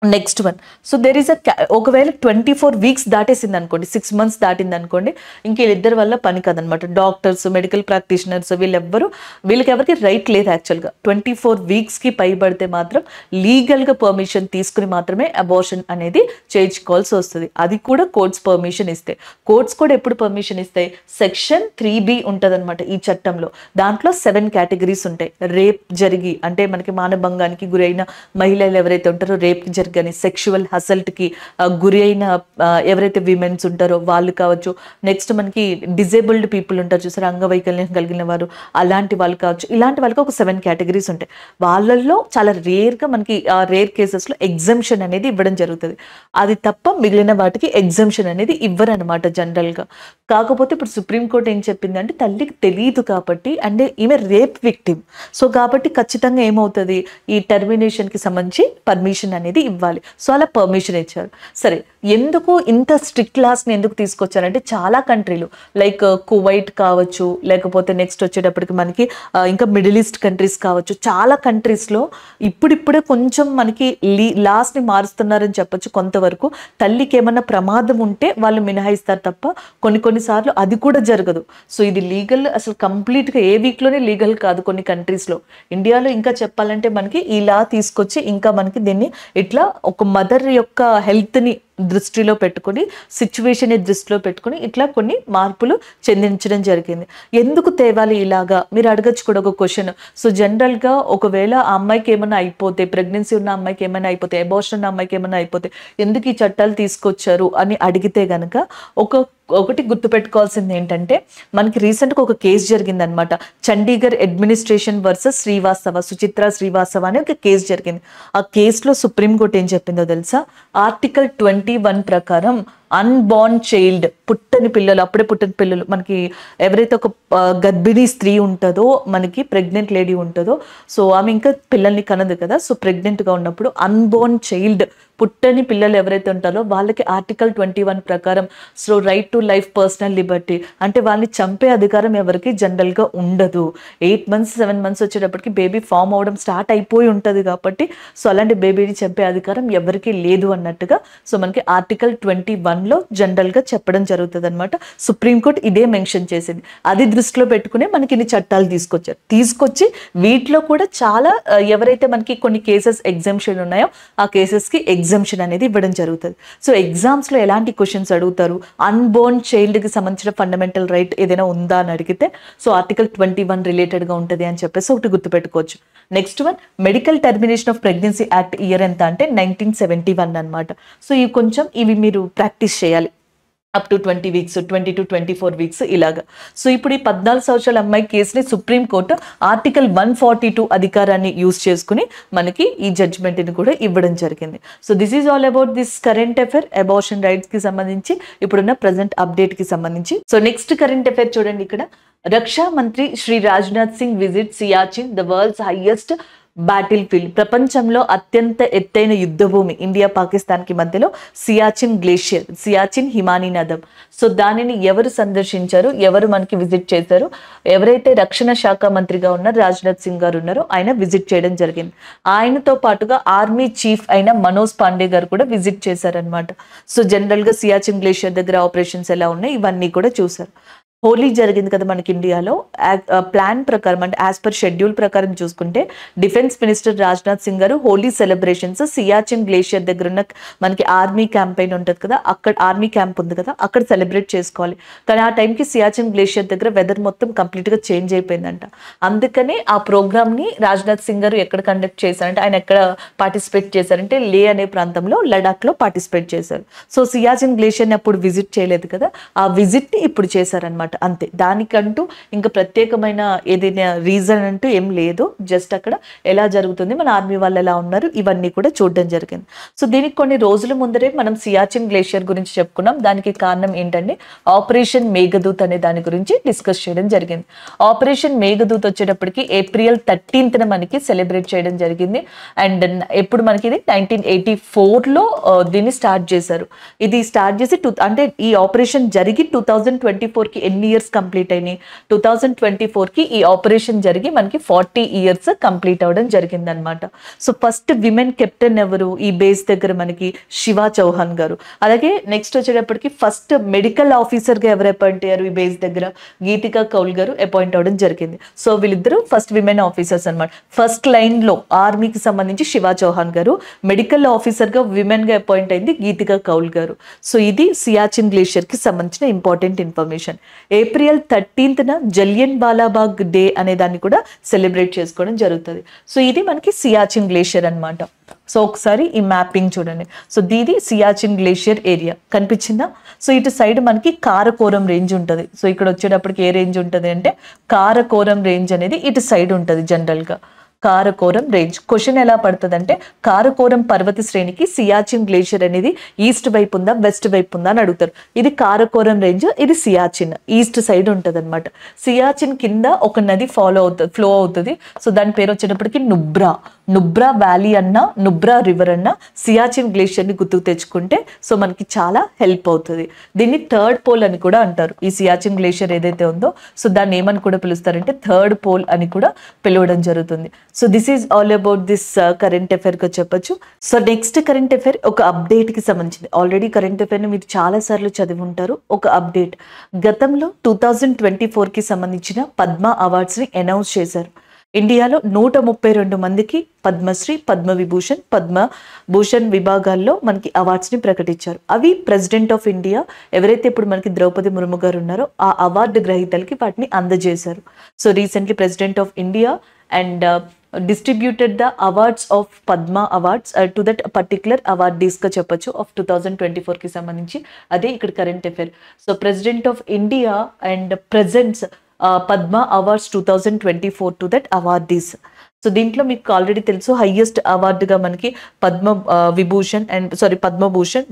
Next one, so there is ఒకవేళ 24 వీక్స్ దాటేసింది అనుకోండి, 6 months దాటింది అనుకోండి, ఇంక వీళ్ళిద్దరి వల్ల పని కాదనమాట. డాక్టర్స్, మెడికల్ ప్రాక్టీషనర్స్ వీళ్ళకి ఎవరికి రైట్ లేదు యాక్చువల్గా. 24 వీక్స్కి పైబడితే మాత్రం లీగల్గా పర్మిషన్ తీసుకుని మాత్రమే అబార్షన్ అనేది చేయించుకోవాల్సి వస్తుంది. అది కూడా కోర్ట్స్ పర్మిషన్ ఇస్తాయి. కోర్ట్స్ కూడా ఎప్పుడు పర్మిషన్ ఇస్తాయి? సెక్షన్ 3B ఉంటుంది అనమాట ఈ చట్టంలో. దాంట్లో 7 categories ఉంటాయి. రేప్ జరిగి, అంటే మనకి మానభంగానికి గురైన మహిళలు ఎవరైతే ఉంటారో, రేప్కి జరిగి కానీ సెక్షువల్ అసల్ట్కి గురి అయిన ఎవరైతే విమెన్స్ ఉంటారో వాళ్ళు కావచ్చు. నెక్స్ట్ మనకి డిజేబుల్డ్ పీపుల్ ఉంటారు చూసారు, అంగవైకల్యం కలిగిన వారు, అలాంటి వాళ్ళు కావచ్చు. ఇలాంటి వాళ్ళకి ఒక 7 categories ఉంటాయి. వాళ్ళల్లో చాలా రేర్గా మనకి రేర్ కేసెస్లో ఎగ్జంప్షన్ అనేది ఇవ్వడం జరుగుతుంది. అది తప్ప మిగిలిన వాటికి ఎగ్జంప్షన్ అనేది ఇవ్వరు అనమాట జనరల్గా. కాకపోతే ఇప్పుడు సుప్రీంకోర్టు ఏం చెప్పిందంటే, తల్లికి తెలియదు కాబట్టి, అంటే ఈమె రేప్ విక్టిమ్, సో కాబట్టి ఖచ్చితంగా ఏమవుతుంది, ఈ టర్మినేషన్కి సంబంధించి పర్మిషన్ అనేది ఇవ్వాలి. సో అలా పర్మిషన్ ఇచ్చారు. సరే, ఎందుకు ఇంత స్ట్రిక్ట్ లాస్ని ఎందుకు తీసుకొచ్చారంటే, చాలా కంట్రీలు లైక్ కువైట్ కావచ్చు, లేకపోతే నెక్స్ట్ వచ్చేటప్పటికి మనకి ఇంకా మిడిల్ ఈస్ట్ కంట్రీస్ కావచ్చు, చాలా కంట్రీస్లో ఇప్పుడిప్పుడే కొంచెం మనకి లాస్ని మారుస్తున్నారని చెప్పొచ్చు. కొంతవరకు తల్లికి ఏమన్నా ప్రమాదం ఉంటే వాళ్ళు మినహాయిస్తారు తప్ప కొన్నిసార్లు అది కూడా జరగదు. సో ఇది లీగల్ అసలు కంప్లీట్గా ఏ వీక్లోనే లీగల్ కాదు కొన్ని కంట్రీస్లో. ఇండియాలో ఇంకా చెప్పాలంటే మనకి ఈ లా తీసుకొచ్చి ఇంకా మనకి దీన్ని ఇట్లా ఒక మదర్ యొక్క హెల్త్ని దృష్టిలో పెట్టుకుని, సిచ్యువేషన్ దృష్టిలో పెట్టుకుని ఇట్లా కొన్ని మార్పులు చెందించడం జరిగింది. ఎందుకు తేవాలి ఇలాగా మీరు అడగచ్చు కూడా ఒక క్వశ్చన్. సో జనరల్గా ఒకవేళ ఆ అమ్మాయికి ఏమైనా అయిపోతే, ప్రెగ్నెన్సీ ఉన్న అమ్మాయికి ఏమైనా అయిపోతే, అబార్షన్ ఉన్న అమ్మాయికి ఏమైనా అయిపోతే ఎందుకు ఈ చట్టాలు తీసుకొచ్చారు అని అడిగితే కనుక ఒకటి గుర్తుపెట్టుకోవాల్సింది ఏంటంటే, మనకి రీసెంట్గా ఒక కేసు జరిగిందనమాట. చండీగఢ్ అడ్మినిస్ట్రేషన్ వర్సెస్ శ్రీవాస్తవ, సుచిత్ర శ్రీవాస్తవ అనే ఒక కేసు జరిగింది. ఆ కేసులో సుప్రీంకోర్టు ఏం చెప్పిందో తెలుసా? ఆర్టికల్ 21 ప్రకారం అన్బార్న్ చైల్డ్, పుట్టని పిల్లలు, అప్పుడే పుట్టిన పిల్లలు, మనకి ఎవరైతే ఒక గర్భిణీ స్త్రీ ఉంటుందో, మనకి ప్రెగ్నెంట్ లేడీ ఉంటుందో, సో ఆమె ఇంకా పిల్లల్ని కనదు కదా, సో ప్రెగ్నెంట్గా ఉన్నప్పుడు అన్బార్న్ చైల్డ్, పుట్టని పిల్లలు ఎవరైతే ఉంటారో వాళ్ళకి ఆర్టికల్ 21 ప్రకారం so right to life, personal Liberty, అంటే వాళ్ళని చంపే అధికారం ఎవరికి జనరల్గా ఉండదు. 8 months 7 months వచ్చేటప్పటికి బేబీ ఫామ్ అవడం స్టార్ట్ అయిపోయి ఉంటుంది కాబట్టి సో అలాంటి బేబీని చంపే అధికారం ఎవరికి లేదు అన్నట్టుగా సో మనకి ఆర్టికల్ 21లో జనరల్గా చెప్పడం జరుగుతుంది అనమాట. సుప్రీంకోర్టు ఇదే మెన్షన్ చేసింది. అది దృష్టిలో పెట్టుకునే మనకి ఇన్ని చట్టాలు తీసుకొచ్చి వీటిలో కూడా చాలా ఎవరైతే మనకి కొన్ని కేసెస్ ఎగ్జంప్షన్ ఉన్నాయో ఆ కేసెస్కి ఎగ్జంప్షన్ అనేది ఇవ్వడం జరుగుతుంది. సో ఎగ్జామ్స్లో ఎలాంటి క్వశ్చన్స్ అడుగుతారు, అన్బోర్న్ చైల్డ్కి సంబంధించిన ఫండమెంటల్ రైట్ ఏదైనా ఉందా అని అడిగితే సో ఆర్టికల్ 21 రిలేటెడ్గా ఉంటుంది అని చెప్పేసి ఒకటి గుర్తుపెట్టుకోవచ్చు. Next one, medical termination of pregnancy act year ఎంత అంటే 1971 అనమాట. సో ఇవి మీరు ప్రాక్టీస్ చేయాలి. Up to 20 weeks, 20 to 24 weeks ఇలాగా. సో ఇప్పుడు ఈ 14 సంవత్సరాల అమ్మాయి కేసుని సుప్రీంకోర్టు ఆర్టికల్ 142 అధికారాన్ని యూజ్ చేసుకుని మనకి ఈ జడ్జ్మెంట్ని కూడా ఇవ్వడం జరిగింది. So this is all about this current affair, abortion రైట్స్కి సంబంధించి ఇప్పుడున్న ప్రజెంట్ అప్డేట్కి సంబంధించి. సో నెక్స్ట్ కరెంట్ అఫైర్ చూడండి ఇక్కడ. రక్షా మంత్రి Shri Rajnath Singh visit Siachen, the world's highest battlefield. ప్రపంచంలో అత్యంత ఎత్తైన యుద్ధ భూమి ఇండియా పాకిస్తాన్కి మధ్యలో సియాచిన్ గ్లేషియర్, సియాచిన్ హిమానీ నదం. సో దానిని ఎవరు సందర్శించారు, ఎవరు మనకి విజిట్ చేశారు? ఎవరైతే రక్షణ శాఖ మంత్రిగా ఉన్న రాజ్నాథ్ సింగ్ గారు ఉన్నారో ఆయన విజిట్ చేయడం జరిగింది. ఆయనతో పాటుగా ఆర్మీ చీఫ్ అయిన మనోజ్ పాండే గారు కూడా విజిట్ చేశారనమాట. సో జనరల్గా సియాచిన్ గ్లేషియర్ దగ్గర ఆపరేషన్స్ ఎలా ఉన్నాయి ఇవన్నీ కూడా చూశారు. హోలీ జరిగింది కదా మనకి ఇండియాలో. ప్లాన్ ప్రకారం అంటే యాజ్ పర్ షెడ్యూల్ ప్రకారం చూసుకుంటే డిఫెన్స్ మినిస్టర్ రాజ్నాథ్ సింగ్ గారు హోలీ సెలబ్రేషన్స్ సియాచిన్ గ్లేషియర్ దగ్గర ఉన్న మనకి ఆర్మీ క్యాంపెయిన్ ఉంటుంది కదా, అక్కడ ఆర్మీ క్యాంప్ ఉంది కదా, అక్కడ సెలబ్రేట్ చేసుకోవాలి. కానీ ఆ టైంకి సియాచిన్ గ్లేషియర్ దగ్గర వెదర్ మొత్తం కంప్లీట్గా చేంజ్ అయిపోయిందంట. అందుకని ఆ ప్రోగ్రామ్ని రాజ్నాథ్ సింగ్ గారు ఎక్కడ కండక్ట్ చేశారంటే, ఆయన ఎక్కడ పార్టిసిపేట్ చేశారంటే లే అనే ప్రాంతంలో, లడాఖ్లో పార్టిసిపేట్ చేశారు. సో సియాచిన్ గ్లేషియర్ని అప్పుడు విజిట్ చేయలేదు కదా, ఆ విజిట్ని ఇప్పుడు చేశారనమాట. అంతే, దానికంటూ ఇంకా ప్రత్యేకమైన ఏదైనా రీజన్ అంటూ ఏం లేదు. జస్ట్ అక్కడ ఎలా జరుగుతుంది, మన ఆర్మీ వాళ్ళు ఎలా ఉన్నారు, ఇవన్నీ కూడా చూడడం జరిగింది. సో దీనికి కొన్ని రోజుల ముందరే మనం సియాచిన్ గ్లేషియర్ గురించి చెప్పుకున్నాం. దానికి కారణం ఏంటంటే ఆపరేషన్ మేఘదూత్ అనే దాని గురించి డిస్కస్ చేయడం జరిగింది. ఆపరేషన్ మేఘదూత్ వచ్చేటప్పటికి April 13th మనకి సెలబ్రేట్ చేయడం జరిగింది. అండ్ ఎప్పుడు మనకి ఇది 1984లో దీన్ని స్టార్ట్ చేశారు. ఇది స్టార్ట్ చేసి అంటే ఈ ఆపరేషన్ జరిగి 2024కి ఎన్ని ఇయర్స్ కంప్లీట్ అయినాయి? 2024కి ఈ ఆపరేషన్ జరిగి మనకి 40 ఇయర్స్ కంప్లీట్ అవ్వడం జరిగింది అనమాట. సో ఫస్ట్ విమెన్ కెప్టెన్ ఎవరు ఈ బేస్ దగ్గర? మనకి శివా చౌహాన్ గారు. అలాగే నెక్స్ట్ వచ్చేటప్పటికి ఫస్ట్ మెడికల్ ఆఫీసర్ గా ఎవరు అపాయింట్ అయ్యారు ఈ బేస్ దగ్గర? గీతికా కౌల్ గారు అపాయింట్ అవ్వడం జరిగింది. సో వీళ్ళిద్దరూ ఫస్ట్ విమెన్ ఆఫీసర్స్ అనమాట. ఫస్ట్ లైన్ లో ఆర్మీకి సంబంధించి శివా చౌహాన్ గారు, మెడికల్ ఆఫీసర్ గా విమెన్ గా అపాయింట్ అయింది గీతికా కౌల్ గారు. సో ఇది సియాచిన్ గ్లేషియర్ కి సంబంధించిన ఇంపార్టెంట్ ఇన్ఫర్మేషన్. ఏప్రిల్ 13న జలియన్ వాలాబాగ్ డే అనే దాన్ని కూడా సెలబ్రేట్ చేసుకోవడం జరుగుతుంది. సో ఇది మనకి సియాచిన్ గ్లేషియర్ అన్నమాట. సో ఒకసారి ఈ మ్యాపింగ్ చూడండి. సో దీది సియాచిన్ గ్లేషియర్ ఏరియా కనిపించిందా? సో ఇటు సైడ్ మనకి కారకోరం రేంజ్ ఉంటుంది. సో ఇక్కడ వచ్చేటప్పటికి ఏ రేంజ్ ఉంటుంది అంటే కారకోరం రేంజ్ అనేది ఇటు సైడ్ ఉంటుంది జనరల్ గా. కారకోరం రేంజ్ క్వశ్చన్ ఎలా పడుతుంది అంటే కారకోరం పర్వత శ్రేణికి సియాచిన్ గ్లేషియర్ అనేది ఈస్ట్ వైపు ఉందా వెస్ట్ వైపు ఉందా అని అడుగుతారు. ఇది కారకోరం రేంజ్, ఇది సియాచిన్ ఈస్ట్ సైడ్ ఉంటుంది అనమాట. సియాచిన్ కింద ఒక నది ఫ్లో అవుతుంది. సో దాని పేరు వచ్చేటప్పటికి నుబ్రా వ్యాలీ అన్న నుబ్రా రివర్ అన్న సియాచిన్ గ్లేషియర్ ని గుర్తుకు తెచ్చుకుంటే సో మనకి చాలా హెల్ప్ అవుతుంది. దీన్ని థర్డ్ పోల్ అని కూడా అంటారు. ఈ సియాచిన్ గ్లేషియర్ ఏదైతే ఉందో సో దాన్ని ఏమని కూడా పిలుస్తారంటే థర్డ్ పోల్ అని కూడా పిలవడం జరుగుతుంది. So this is all about this current affair గా చెప్పొచ్చు. సో నెక్స్ట్ కరెంట్ అఫైర్ ఒక అప్డేట్ కి సంబంధించింది. ఆల్రెడీ కరెంట్ అఫైర్ ని మీరు చాలా సార్లు చదివి ఉంటారు. ఒక అప్డేట్, గతంలో 2024కి సంబంధించిన పద్మ అవార్డ్స్ ని అనౌన్స్ చేశారు. ఇండియాలో 132 మందికి పద్మశ్రీ, పద్మవిభూషణ్, పద్మభూషణ్ విభాగాల్లో మనకి అవార్డ్స్ ని ప్రకటించారు. అవి ప్రెసిడెంట్ ఆఫ్ ఇండియా ఎవరైతే ఇప్పుడు మనకి ద్రౌపది ముర్ము గారు ఉన్నారో ఆ అవార్డు గ్రహీతలకి వాటిని అందజేశారు. So recently president of India and distributed the awards of Padma awards to that particular awardees ka చెప్పొచ్చు of 2024 కి సంబంధించి. అదే ఇక్కడ current affair. So president of India and presents Padma awards 2024 to that awardees. So దీంట్లో మీకు already తెలుసు highest అవార్డుగా మనకి పద్మభూషణ్,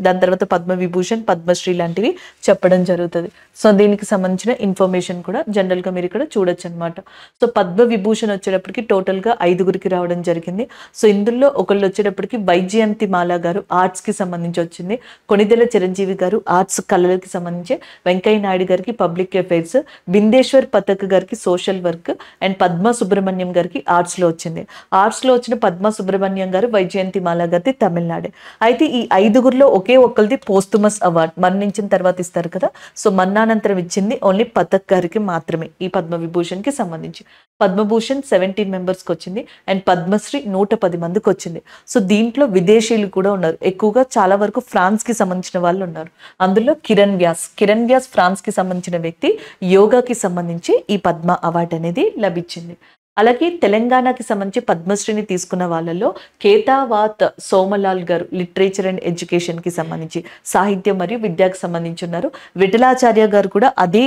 దాని తర్వాత పద్మవిభూషణ్, పద్మశ్రీ లాంటివి చెప్పడం జరుగుతుంది. సో దీనికి సంబంధించిన ఇన్ఫర్మేషన్ కూడా జనరల్ గా మీరు ఇక్కడ చూడొచ్చు అనమాట. సో పద్మవిభూషణ్ వచ్చేటప్పటికి టోటల్ గా 5గురికి రావడం జరిగింది. సో ఇందులో ఒకళ్ళు వచ్చేటప్పటికి వైజయంతి మాలా గారు ఆర్ట్స్ కి సంబంధించి వచ్చింది, కొణిదెల చిరంజీవి గారు ఆర్ట్స్ కళలకి సంబంధించి, వెంకయ్య నాయుడు గారికి పబ్లిక్ అఫైర్స్, బిందేశ్వర్ పథక్ గారికి social work and Padma Subrahmanyam గారికి ఆర్ట్స్ లో వచ్చింది. ఆర్ట్స్ లో వచ్చిన పద్మ సుబ్రహ్మణ్యం గారు, వైజయంతి మాలా గారి తమిళనాడు. అయితే ఈ 5గురిలో ఒకే ఒక్కరిది పోస్టుమస్ అవార్డ్ మరణించిన తర్వాత ఇస్తారు కదా. సో మరణానంతరం ఇచ్చింది ఓన్లీ పథక్ గారికి మాత్రమే ఈ పద్మవిభూషణ్ కి సంబంధించి. పద్మభూషణ్ 17 మెంబర్స్ కి వచ్చింది అండ్ పద్మశ్రీ 110 మందికి వచ్చింది. సో దీంట్లో విదేశీయులు కూడా ఉన్నారు. ఎక్కువగా చాలా వరకు ఫ్రాన్స్ కి సంబంధించిన వాళ్ళు ఉన్నారు. అందులో కిరణ్ వ్యాస్ ఫ్రాన్స్ కి సంబంధించిన వ్యక్తి, యోగాకి సంబంధించి ఈ పద్మ అవార్డు అనేది లభించింది. అలాగే తెలంగాణకి సంబంధించి పద్మశ్రీని తీసుకున్న వాళ్ళలో కేతావాత్ సోమలాల్ గారు లిటరేచర్ అండ్ ఎడ్యుకేషన్ కి సంబంధించి, సాహిత్యం మరియు విద్యకు సంబంధించి ఉన్నారు. విఠలాచార్య గారు కూడా అదే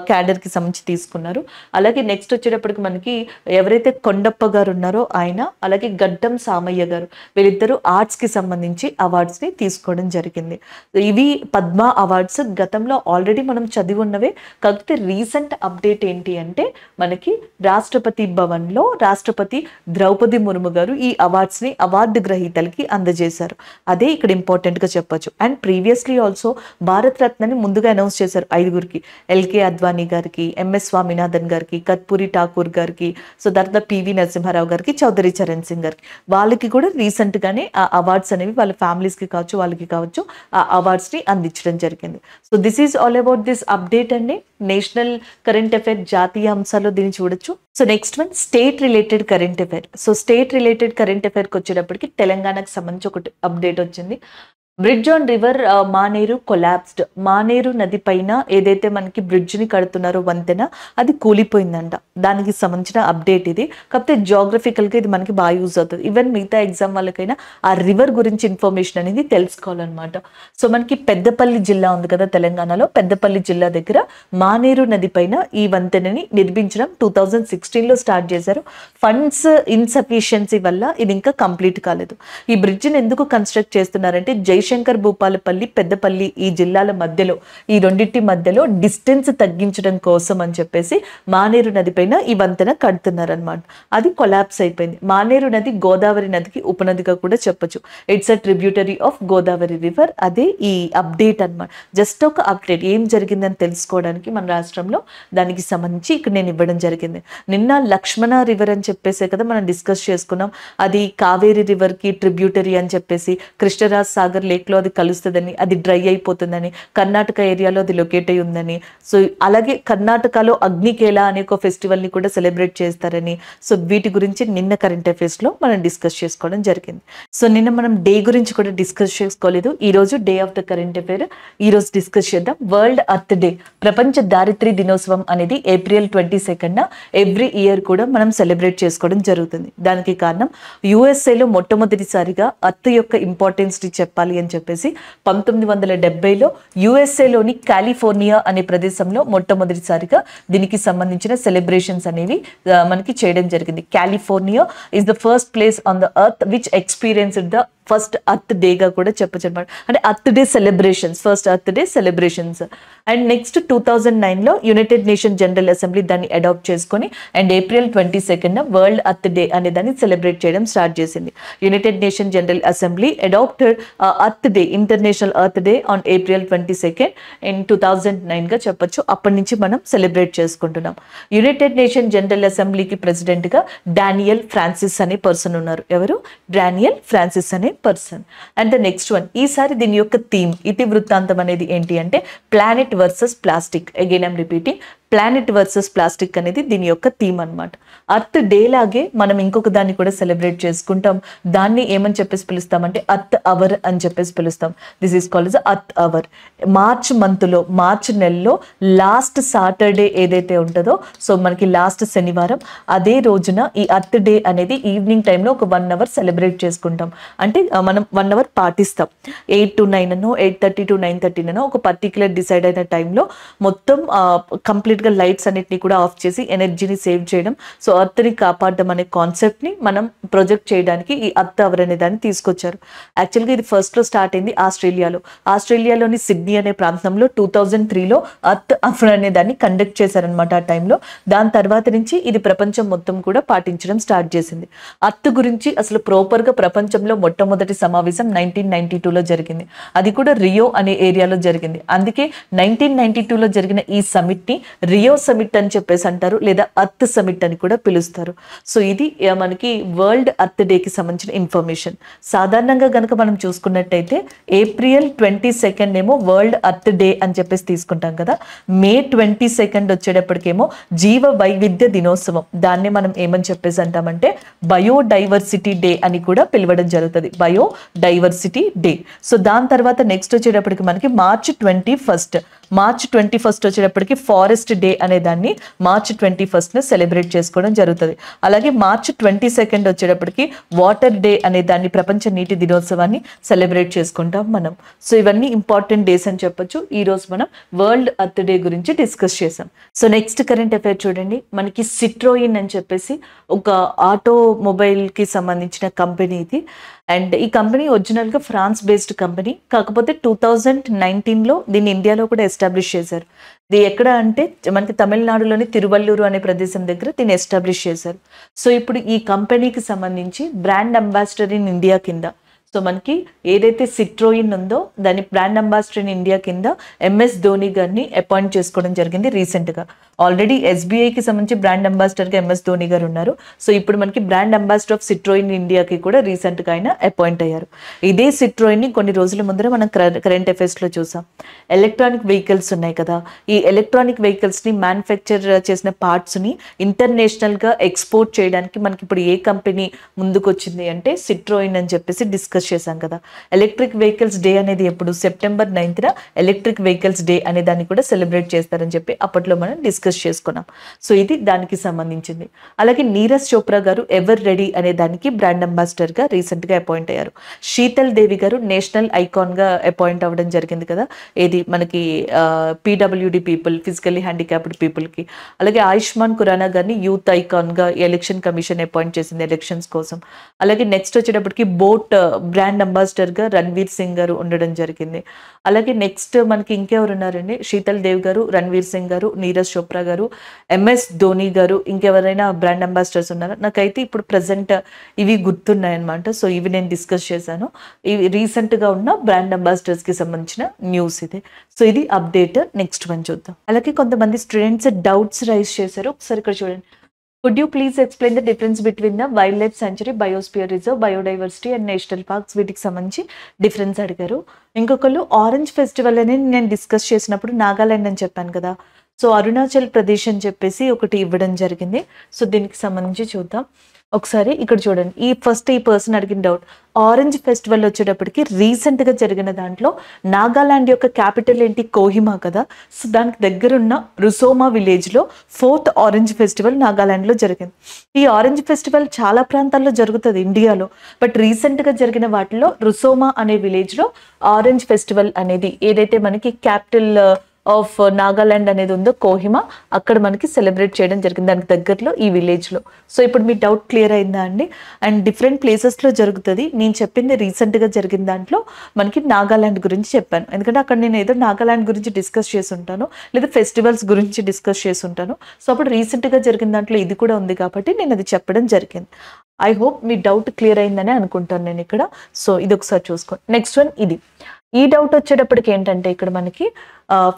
క్యాడర్ కి సంబంధించి తీసుకున్నారు. అలాగే నెక్స్ట్ వచ్చేటప్పటికి మనకి ఎవరైతే కొండప్ప గారు ఉన్నారో ఆయన, అలాగే గడ్డం సామయ్య గారు, వీళ్ళిద్దరూ ఆర్ట్స్ కి సంబంధించి అవార్డ్స్ ని తీసుకోవడం జరిగింది. ఇవి పద్మ అవార్డ్స్ గతంలో ఆల్రెడీ మనం చదివి ఉన్నవే. కాకపోతే రీసెంట్ అప్డేట్ ఏంటి అంటే మనకి రాష్ట్రపతి భవన్ లో రాష్ట్రపతి ద్రౌపది ముర్ము గారు ఈ అవార్డ్స్ ని అవార్డు గ్రహీతలకి అందజేశారు. అదే ఇక్కడ ఇంపార్టెంట్ గా చెప్పొచ్చు. అండ్ ప్రీవియస్లీ ఆల్సో భారత్ రత్నని ముందుగా అనౌన్స్ చేశారు 5గురికి. ఎల్కే అద్వానీ గారికి, ఎంఎస్ స్వామినాథన్ గారికి, కత్పూరి ఠాకూర్ గారికి, సో తర్వాత పివి నరసింహారావు గారికి, చౌదరి చరణ్ సింగ్ గారికి, వాళ్ళకి కూడా రీసెంట్ గానే ఆ అవార్డ్స్ అనేవి వాళ్ళ ఫ్యామిలీస్ కి కావచ్చు, వాళ్ళకి కావచ్చు, ఆ అవార్డ్స్ ని అందించడం జరిగింది. So this is all about this update అండి. నేషనల్ కరెంట్ అఫైర్ జాతీయ అంశాల్లో దీన్ని చూడొచ్చు. So next one state related current affair. So state related current అఫైర్కి వచ్చేటప్పటికి తెలంగాణకు సంబంధించి ఒకటి అప్డేట్ వచ్చింది. Bridge on river Maneru collapsed. Maneru నది పైన ఏదైతే మనకి బ్రిడ్జ్ ని కడుతున్నారో వంతెన, అది కూలిపోయిందంట. దానికి సంబంధించిన అప్డేట్ ఇది. కాకపోతే జాగ్రఫికల్ గా ఇది మనకి బాగా యూజ్ అవుతుంది. ఈవెన్ మిగతా ఎగ్జామ్ వాళ్ళకైనా ఆ రివర్ గురించి ఇన్ఫర్మేషన్ అనేది తెలుసుకోవాలన్నమాట. సో మనకి పెద్దపల్లి జిల్లా ఉంది కదా తెలంగాణలో, పెద్దపల్లి జిల్లా దగ్గర మానేరు నది పైన ఈ వంతెనని నిర్మించడం 2016లో స్టార్ట్ చేశారు. ఫండ్స్ ఇన్సఫిషియన్సీ వల్ల ఇది ఇంకా కంప్లీట్ కాలేదు. ఈ బ్రిడ్జిని ఎందుకు కన్స్ట్రక్ట్ చేస్తున్నారంటే జయశంకర్ భూపాలపల్లి పెద్దపల్లి ఈ జిల్లాల మధ్యలో ఈ రెండింటి మధ్యలో డిస్టెన్స్ తగ్గించడం కోసం అని చెప్పేసి మానేరు నది పైన ఈ వంతెన కడుతున్నారు అనమాట. అది కొలాప్స్ అయిపోయింది. మానేరు నది గోదావరి నదికి ఉపనదిగా కూడా చెప్పొచ్చు. It's a tributary of Godavari river. అదే ఈ అప్డేట్ అనమాట. జస్ట్ ఒక అప్డేట్ ఏం జరిగిందని తెలుసుకోవడానికి మన రాష్ట్రంలో దానికి సంబంధించి ఇక్కడ నేను ఇవ్వడం జరిగింది. నిన్న లక్ష్మణ రివర్ అని చెప్పేసే కదా మనం డిస్కస్ చేసుకున్నాం. అది కావేరి రివర్ కి ట్రిబ్యూటరీ అని చెప్పేసి కృష్ణరాజ్ సాగర్ లేక్ లో అది కలుస్తుందని, అది డ్రై అయిపోతుందని, కర్ణాటక ఏరియాలో అది లొకేట్ అయి ఉందని. సో అలాగే కర్ణాటకలో అగ్నికేలా అనే ఒక ఫెస్టివల్ ని కూడా సెలబ్రేట్ చేస్తారని. సో వీటి గురించి నిన్న కరెంట్ అఫైర్స్ లో మనం డిస్కస్ చేసుకోవడం జరిగింది. సో నిన్న మనం డే గురించి కూడా డిస్కస్ చేసుకోలేదు. ఈ రోజు day of the current affair ఈ రోజు డిస్కస్ చేద్దాం. వరల్డ్ అర్త్ డే, ప్రపంచ దారిద్ర్య దినోత్సవం అనేది April 22 ఎవ్రీ ఇయర్ కూడా మనం సెలబ్రేట్ చేసుకోవడం జరుగుతుంది. దానికి కారణం యుఎస్ఏలో మొట్టమొదటిసారిగా అర్త్ యొక్క ఇంపార్టెన్స్ ని చెప్పాలి అని చెప్పేసి 1970లో యుఎస్ఏలోని కాలిఫోర్నియా అనే ప్రదేశంలో మొట్టమొదటిసారిగా దీనికి సంబంధించిన సెలబ్రేషన్స్ అనేవి మనకి చేయడం జరిగింది. California is the first place on the earth which experienced the first earth డేగా కూడా చెప్పచ్చు అనమాట. అంటే earth day celebrations, first earth day celebrations. And next 2009లో యునైటెడ్ నేషన్ జనరల్ అసెంబ్లీ దాన్ని అడాప్ట్ చేసుకొని and April 22 world earth day అనే దాన్ని సెలబ్రేట్ చేయడం స్టార్ట్ చేసింది. United Nation General Assembly adopted earth day, international earth day on April 22 in 2009 గా చెప్పొచ్చు. అప్పటి నుంచి మనం సెలబ్రేట్ చేసుకుంటున్నాం. యునైటెడ్ నేషన్ జనరల్ అసెంబ్లీకి ప్రెసిడెంట్ గా డానియల్ ఫ్రాన్సిస్ అనే పర్సన్ ఉన్నారు. ఎవరు? డానియల్ ఫ్రాన్సిస్ అనే person. And the next one, ఈసారి దీని యొక్క థీమ్, ఇతి వృత్తాంతం అనేది ఏంటి అంటే planet versus plastic. Again I'm repeating, planet versus plastic అనేది దీని యొక్క థీమ్ అనమాట. అర్త్ డే లాగే మనం ఇంకొక దాన్ని కూడా సెలబ్రేట్ చేసుకుంటాం. దాన్ని ఏమని చెప్పేసి పిలుస్తామంటే అర్త్ అవర్ అని చెప్పేసి పిలుస్తాం. This is called earth hour. March నెలలో లాస్ట్ సాటర్డే ఏదైతే ఉంటుందో, సో మనకి లాస్ట్ శనివారం, అదే రోజున ఈ అర్త్ డే అనేది ఈవినింగ్ టైంలో ఒక 1 hour సెలబ్రేట్ చేసుకుంటాం. అంటే మనం 1 hour పాటిస్తాం. 8 to 9 అనో 8:30 to 9:30 అనో ఒక పర్టికులర్ డిసైడ్ అయిన టైంలో మొత్తం కంప్లీట్ గా లైట్స్ అన్నిటిని కూడా ఆఫ్ చేసి ఎనర్జీని సేవ్ చేయడం, సో అర్త్ ని కాపాడడం అనే కాన్సెప్ట్ ని మనం ప్రొజెక్ట్ చేయడానికి ఈ అర్త్ అవర్ అనే దాన్ని తీసుకొచ్చారు. యాక్చువల్గా ఇది ఫస్ట్ లో స్టార్ట్ అయింది ఆస్ట్రేలియాలోని సిడ్నీ అనే ప్రాంతంలో 2003లో అర్త్ అవర్ అనే దాన్ని కండక్ట్ చేశారనమాట ఆ టైంలో. దాని తర్వాత నుంచి ఇది ప్రపంచం మొత్తం కూడా పాటించడం స్టార్ట్ చేసింది. అర్త్ గురించి అసలు ప్రాపర్ గా ప్రపంచంలో మొట్టమొదటి సమావేశం 1992లో జరిగింది. అది కూడా రియో అనే ఏరియాలో జరిగింది. అందుకే 1992లో జరిగిన ఈ సమిట్ ని రియో సమిట్ అని చెప్పేసి అంటారు, లేదా అర్త్ సమిట్ అని కూడా పిలుస్తారు. సో ఇది మనకి వరల్డ్ అర్త్ డే కి సంబంధించిన ఇన్ఫర్మేషన్. సాధారణంగా గనక మనం చూసుకున్నట్టయితే April 22 ఏమో వరల్డ్ అర్త్ డే అని చెప్పేసి తీసుకుంటాం కదా. May 22 వచ్చేటప్పటికేమో జీవ వైవిధ్య దినోత్సవం. దాన్ని మనం ఏమని చెప్పేసి అంటామంటే బయోడైవర్సిటీ డే అని కూడా పిలవడం జరుగుతుంది. Biodiversity day. సో దాని తర్వాత నెక్స్ట్ వచ్చేటప్పటికి మనకి March 21 వచ్చేటప్పటికి ఫారెస్ట్ డే అనే దాన్ని March 21 సెలబ్రేట్ చేసుకోవడం జరుగుతుంది. అలాగే March 22 వచ్చేటప్పటికి వాటర్ డే అనే దాన్ని, ప్రపంచ నీటి దినోత్సవాన్ని సెలబ్రేట్ చేసుకుంటాం మనం. సో ఇవన్నీ ఇంపార్టెంట్ డేస్ అని చెప్పొచ్చు. ఈ రోజు మనం వరల్డ్ అర్త్ డే గురించి డిస్కస్ చేసాం. సో నెక్స్ట్ కరెంట్ అఫైర్ చూడండి. మనకి సిట్రోయిన్ అని చెప్పేసి ఒక ఆటోమొబైల్ కి సంబంధించిన కంపెనీ ఇది. అండ్ ఈ కంపెనీ ఒరిజినల్గా ఫ్రాన్స్ బేస్డ్ కంపెనీ. కాకపోతే 2019లో దీన్ని ఇండియాలో కూడా ఎస్టాబ్లిష్ చేశారు. ఇది ఎక్కడ అంటే మనకి తమిళనాడులోని తిరువల్లూరు అనే ప్రదేశం దగ్గర దీన్ని ఎస్టాబ్లిష్ చేశారు. సో ఇప్పుడు ఈ కంపెనీకి సంబంధించి బ్రాండ్ అంబాసిడర్ ఇన్ ఇండియా కింద, సో మనకి ఏదైతే సిట్రోయిన్ ఉందో దాని బ్రాండ్ అంబాసిడర్ ఇన్ ఇండియా కింద MS ధోని గారిని అపాయింట్ చేసుకోవడం జరిగింది రీసెంట్గా. ఆల్రెడీ SBIకి సంబంధించి బ్రాండ్ అంబాసిడర్గా MS ధోని గారు ఉన్నారు. సో ఇప్పుడు మనకి బ్రాండ్ అంబాసిడర్ ఆఫ్ సిట్రోయిన్ ఇండియాకి కూడా రీసెంట్గా ఆయన అపాయింట్ అయ్యారు. ఇదే సిట్రోయిన్ని కొన్ని రోజుల ముందర మనం కరెంట్ అఫైర్స్లో చూసాం. ఎలక్ట్రానిక్ వెహికల్స్ ఉన్నాయి కదా, ఈ ఎలక్ట్రానిక్ వెహికల్స్ని మ్యానుఫ్యాక్చర్ చేసిన పార్ట్స్ని ఇంటర్నేషనల్గా ఎక్స్పోర్ట్ చేయడానికి మనకి ఇప్పుడు ఏ కంపెనీ ముందుకు వచ్చింది అంటే సిట్రోయిన్ అని చెప్పేసి డిస్కస్ చేశాం కదా. ఎలక్ట్రిక్ వెహికల్స్ డే అనేది ఎప్పుడు September 9th electric vehicles day అనే దాన్ని కూడా సెలబ్రేట్ చేస్తారని చెప్పి అప్పట్లో మనం డిస్కస్ చేసుకున్నాం. సో ఇది దానికి సంబంధించింది. అలాగే నీరజ్ చోప్రా గారు ఎవర్ రెడీ అనే దానికి బ్రాండ్ అంబాసిడర్ గా రీసెంట్ గా అపాయింట్ అయ్యారు. శీతల్ దేవి గారు నేషనల్ ఐకాన్ గా అపాయింట్ అవ్వడం జరిగింది కదా, ఏది మనకి PWD people, physically handicapped people కి. అలాగే ఆయుష్మాన్ ఖురానా గారిని యూత్ ఐకాన్ గా ఎలక్షన్ కమిషన్ అపాయింట్ చేసింది ఎలక్షన్స్ కోసం. అలాగే నెక్స్ట్ వచ్చేటప్పటికి బ్రాండ్ అంబాసిడర్గా రణ్వీర్ సింగ్ గారు ఉండడం జరిగింది. అలాగే నెక్స్ట్ మనకి ఇంకెవరు ఉన్నారండి, శీతల్ దేవ్ గారు, రణ్వీర్ సింగ్ గారు, నీరజ్ చోప్రా గారు, MS ధోని గారు, ఇంకెవరైనా బ్రాండ్ అంబాసిడర్స్ ఉన్నారా? నాకైతే ఇప్పుడు ప్రజెంట్ ఇవి గుర్తున్నాయన్నమాట. సో ఇవి నేను డిస్కస్ చేశాను. ఇవి రీసెంట్గా ఉన్న బ్రాండ్ అంబాసిడర్స్కి సంబంధించిన న్యూస్ ఇది. సో ఇది అప్డేట్. నెక్స్ట్ వన్ చూద్దాం. అలాగే కొంతమంది స్టూడెంట్స్ డౌట్స్ రైజ్ చేశారు. ఒకసారి ఇక్కడ చూడండి. Could you please explain the difference between the wildlife sanctuary, biosphere reserve, biodiversity and national parks? వీటికి సంబంధించి డిఫరెన్స్ అడిగారు. ఇంకొకళ్ళు ఆరెంజ్ ఫెస్టివల్ అనేది నేను డిస్కస్ చేసినప్పుడు నాగాలాండ్ అని చెప్పాను కదా. సో అరుణాచల్ ప్రదేశ్ అని చెప్పేసి ఒకటి ఇవ్వడం జరిగింది. సో దీనికి సంబంధించి చూద్దాం. ఒకసారి ఇక్కడ చూడండి. ఈ పర్సన్ అడిగిన డౌట్, ఆరెంజ్ ఫెస్టివల్ వచ్చేటప్పటికి రీసెంట్గా జరిగిన దాంట్లో నాగాలాండ్ యొక్క క్యాపిటల్ ఏంటి, కోహిమా కదా. సో దానికి దగ్గరున్న రుసోమా విలేజ్లో 4th ఆరెంజ్ ఫెస్టివల్ నాగాలాండ్లో జరిగింది. ఈ ఆరెంజ్ ఫెస్టివల్ చాలా ప్రాంతాల్లో జరుగుతుంది ఇండియాలో, బట్ రీసెంట్గా జరిగిన వాటిలో రుసోమా అనే విలేజ్లో ఆరెంజ్ ఫెస్టివల్ అనేది ఏదైతే మనకి క్యాపిటల్ ఆఫ్ నాగాలాండ్ అనేది ఉందో కోహిమా, అక్కడ మనకి సెలబ్రేట్ చేయడం జరిగింది, దానికి దగ్గరలో ఈ విలేజ్లో. సో ఇప్పుడు మీ డౌట్ క్లియర్ అయిందా అండి? అండ్ డిఫరెంట్ ప్లేసెస్లో జరుగుతుంది. నేను చెప్పింది రీసెంట్గా జరిగిన దాంట్లో మనకి నాగాలాండ్ గురించి చెప్పాను, ఎందుకంటే అక్కడ నేను ఏదో నాగాలాండ్ గురించి డిస్కస్ చేసి ఉంటాను, లేదా ఫెస్టివల్స్ గురించి డిస్కస్ చేసి ఉంటాను. సో అప్పుడు రీసెంట్గా జరిగిన దాంట్లో ఇది కూడా ఉంది కాబట్టి నేను అది చెప్పడం జరిగింది. I hope me doubt clear అయిందని అనుకుంటాను నేను ఇక్కడ. సో ఇది ఒకసారి చూసుకోండి. నెక్స్ట్ వన్ ఇది. ఈ డౌట్ వచ్చేటప్పటికి ఏంటంటే ఇక్కడ మనకి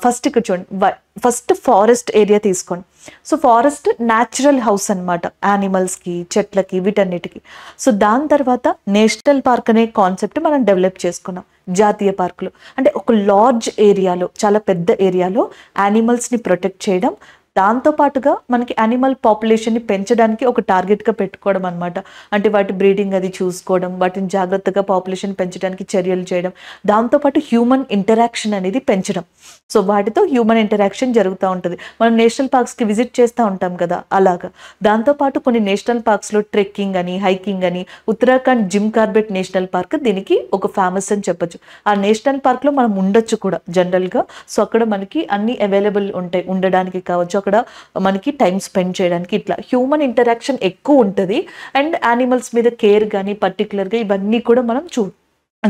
ఫస్ట్ ఇక్కడ చూడండి, ఫస్ట్ ఫారెస్ట్ ఏరియా తీసుకోండి. సో ఫారెస్ట్ న్యాచురల్ హౌస్ అనమాట, యానిమల్స్కి, చెట్లకి, వీటన్నిటికి. సో దాని తర్వాత నేషనల్ పార్క్ అనే కాన్సెప్ట్ మనం డెవలప్ చేసుకున్నాం. జాతీయ పార్కులు అంటే ఒక లార్జ్ ఏరియాలో, చాలా పెద్ద ఏరియాలో యానిమల్స్ని ప్రొటెక్ట్ చేయడం, దాంతోపాటుగా మనకి యానిమల్ పాపులేషన్ని పెంచడానికి ఒక టార్గెట్గా పెట్టుకోవడం అనమాట. అంటే వాటి బ్రీడింగ్ అది చూసుకోవడం, వాటిని జాగ్రత్తగా పాపులేషన్ పెంచడానికి చర్యలు చేయడం, దాంతోపాటు హ్యూమన్ ఇంటరాక్షన్ అనేది పెంచడం. సో వాటితో హ్యూమన్ ఇంటరాక్షన్ జరుగుతూ ఉంటుంది. మనం నేషనల్ పార్క్స్కి విజిట్ చేస్తూ ఉంటాం కదా, అలాగా. దాంతోపాటు కొన్ని నేషనల్ పార్క్స్లో ట్రెక్కింగ్ అని, హైకింగ్ అని, Uttarakhand Jim Corbett national park దీనికి ఒక ఫేమస్ అని చెప్పొచ్చు. ఆ నేషనల్ పార్క్లో మనం ఉండొచ్చు కూడా జనరల్గా. సో అక్కడ మనకి అన్ని అవైలబుల్ ఉంటాయి, ఉండడానికి కావచ్చు, అక్కడ మనకి టైం స్పెండ్ చేయడానికి. ఇట్లా హ్యూమన్ ఇంటరాక్షన్ ఎక్కువ ఉంటుంది. అండ్ యానిమల్స్ మీద కేర్ కానీ పర్టికులర్గా ఇవన్నీ కూడా మనం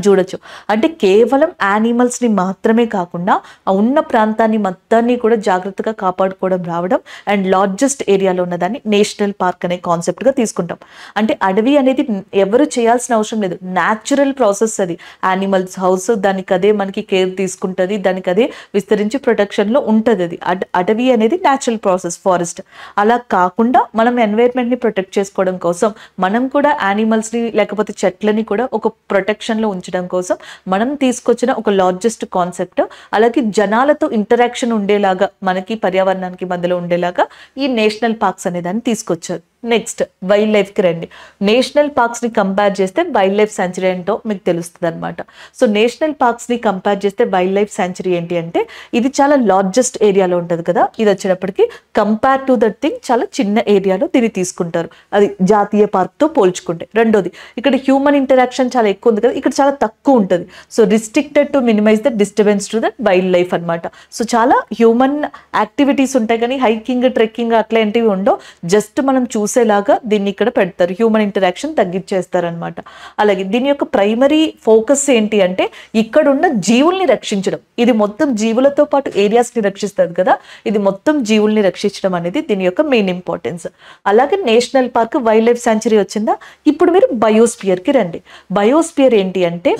చూడొచ్చు. అంటే కేవలం యానిమల్స్ని మాత్రమే కాకుండా ఉన్న ప్రాంతాన్ని మొత్తాన్ని కూడా జాగ్రత్తగా కాపాడుకోవడం రావడం, అండ్ లార్జెస్ట్ ఏరియాలో ఉన్నదాన్ని నేషనల్ పార్క్ అనే కాన్సెప్ట్గా తీసుకుంటాం. అంటే అడవి అనేది ఎవరు చేయాల్సిన అవసరం లేదు, న్యాచురల్ ప్రాసెస్ అది. యానిమల్స్ హౌస్ దానికి అదే మనకి కేర్ తీసుకుంటుంది, దానికి అదే విస్తరించి ప్రొటెక్షన్లో ఉంటుంది. అది అడవి అనేది న్యాచురల్ ప్రాసెస్, ఫారెస్ట్. అలా కాకుండా మనం ఎన్వైర్న్మెంట్ని ప్రొటెక్ట్ చేసుకోవడం కోసం మనం కూడా యానిమల్స్ని లేకపోతే చెట్లని కూడా ఒక ప్రొటెక్షన్లో ఉంచడం కోసం మనం తీసుకొచ్చిన ఒక లార్జెస్ట్ కాన్సెప్ట్. అలాగే జనాలతో ఇంటరాక్షన్ ఉండేలాగా, మనకి పర్యావరణానికి మధ్యలో ఉండేలాగా ఈ నేషనల్ పార్క్స్ అనే దాన్ని తీసుకొచ్చారు. నెక్స్ట్ వైల్డ్ లైఫ్కి రండి. నేషనల్ పార్క్స్ని కంపేర్ చేస్తే వైల్డ్ లైఫ్ సాంచురీ ఏంటో మీకు తెలుస్తుంది అనమాట. సో నేషనల్ పార్క్స్ని కంపేర్ చేస్తే వైల్డ్ లైఫ్ సాంచురీ ఏంటి అంటే ఇది చాలా లార్జెస్ట్ ఏరియాలో ఉంటుంది కదా. ఇది వచ్చేటప్పటికి కంపేర్ టు దట్ థింగ్ చాలా చిన్న ఏరియాలో దీన్ని తీసుకుంటారు, అది జాతీయ పార్క్తో పోల్చుకుంటే. రెండోది, ఇక్కడ హ్యూమన్ ఇంటరాక్షన్ చాలా ఎక్కువ ఉంది కదా, ఇక్కడ చాలా తక్కువ ఉంటుంది. So restricted to minimize the disturbance to that wildlife అనమాట. సో చాలా హ్యూమన్ యాక్టివిటీస్ ఉంటాయి కానీ హైకింగ్, ట్రెక్కింగ్ అట్లాంటివి ఉండవు. జస్ట్ మనం చూసేలాగా దీన్ని ఇక్కడ పెడతారు, హ్యూమన్ ఇంటరాక్షన్ తగ్గించేస్తారు అనమాట. అలాగే దీని యొక్క ప్రైమరీ ఫోకస్ ఏంటి అంటే ఇక్కడున్న జీవుల్ని రక్షించడం. ఇది మొత్తం జీవులతో పాటు ఏరియాస్ని రక్షిస్తుంది కదా, ఇది మొత్తం జీవుల్ని రక్షించడం అనేది దీని యొక్క మెయిన్ ఇంపార్టెన్స్. అలాగే national park, wild life sanctuary వచ్చిందా. ఇప్పుడు మీరు బయోస్పియర్కి రండి. బయోస్పియర్ ఏంటి అంటే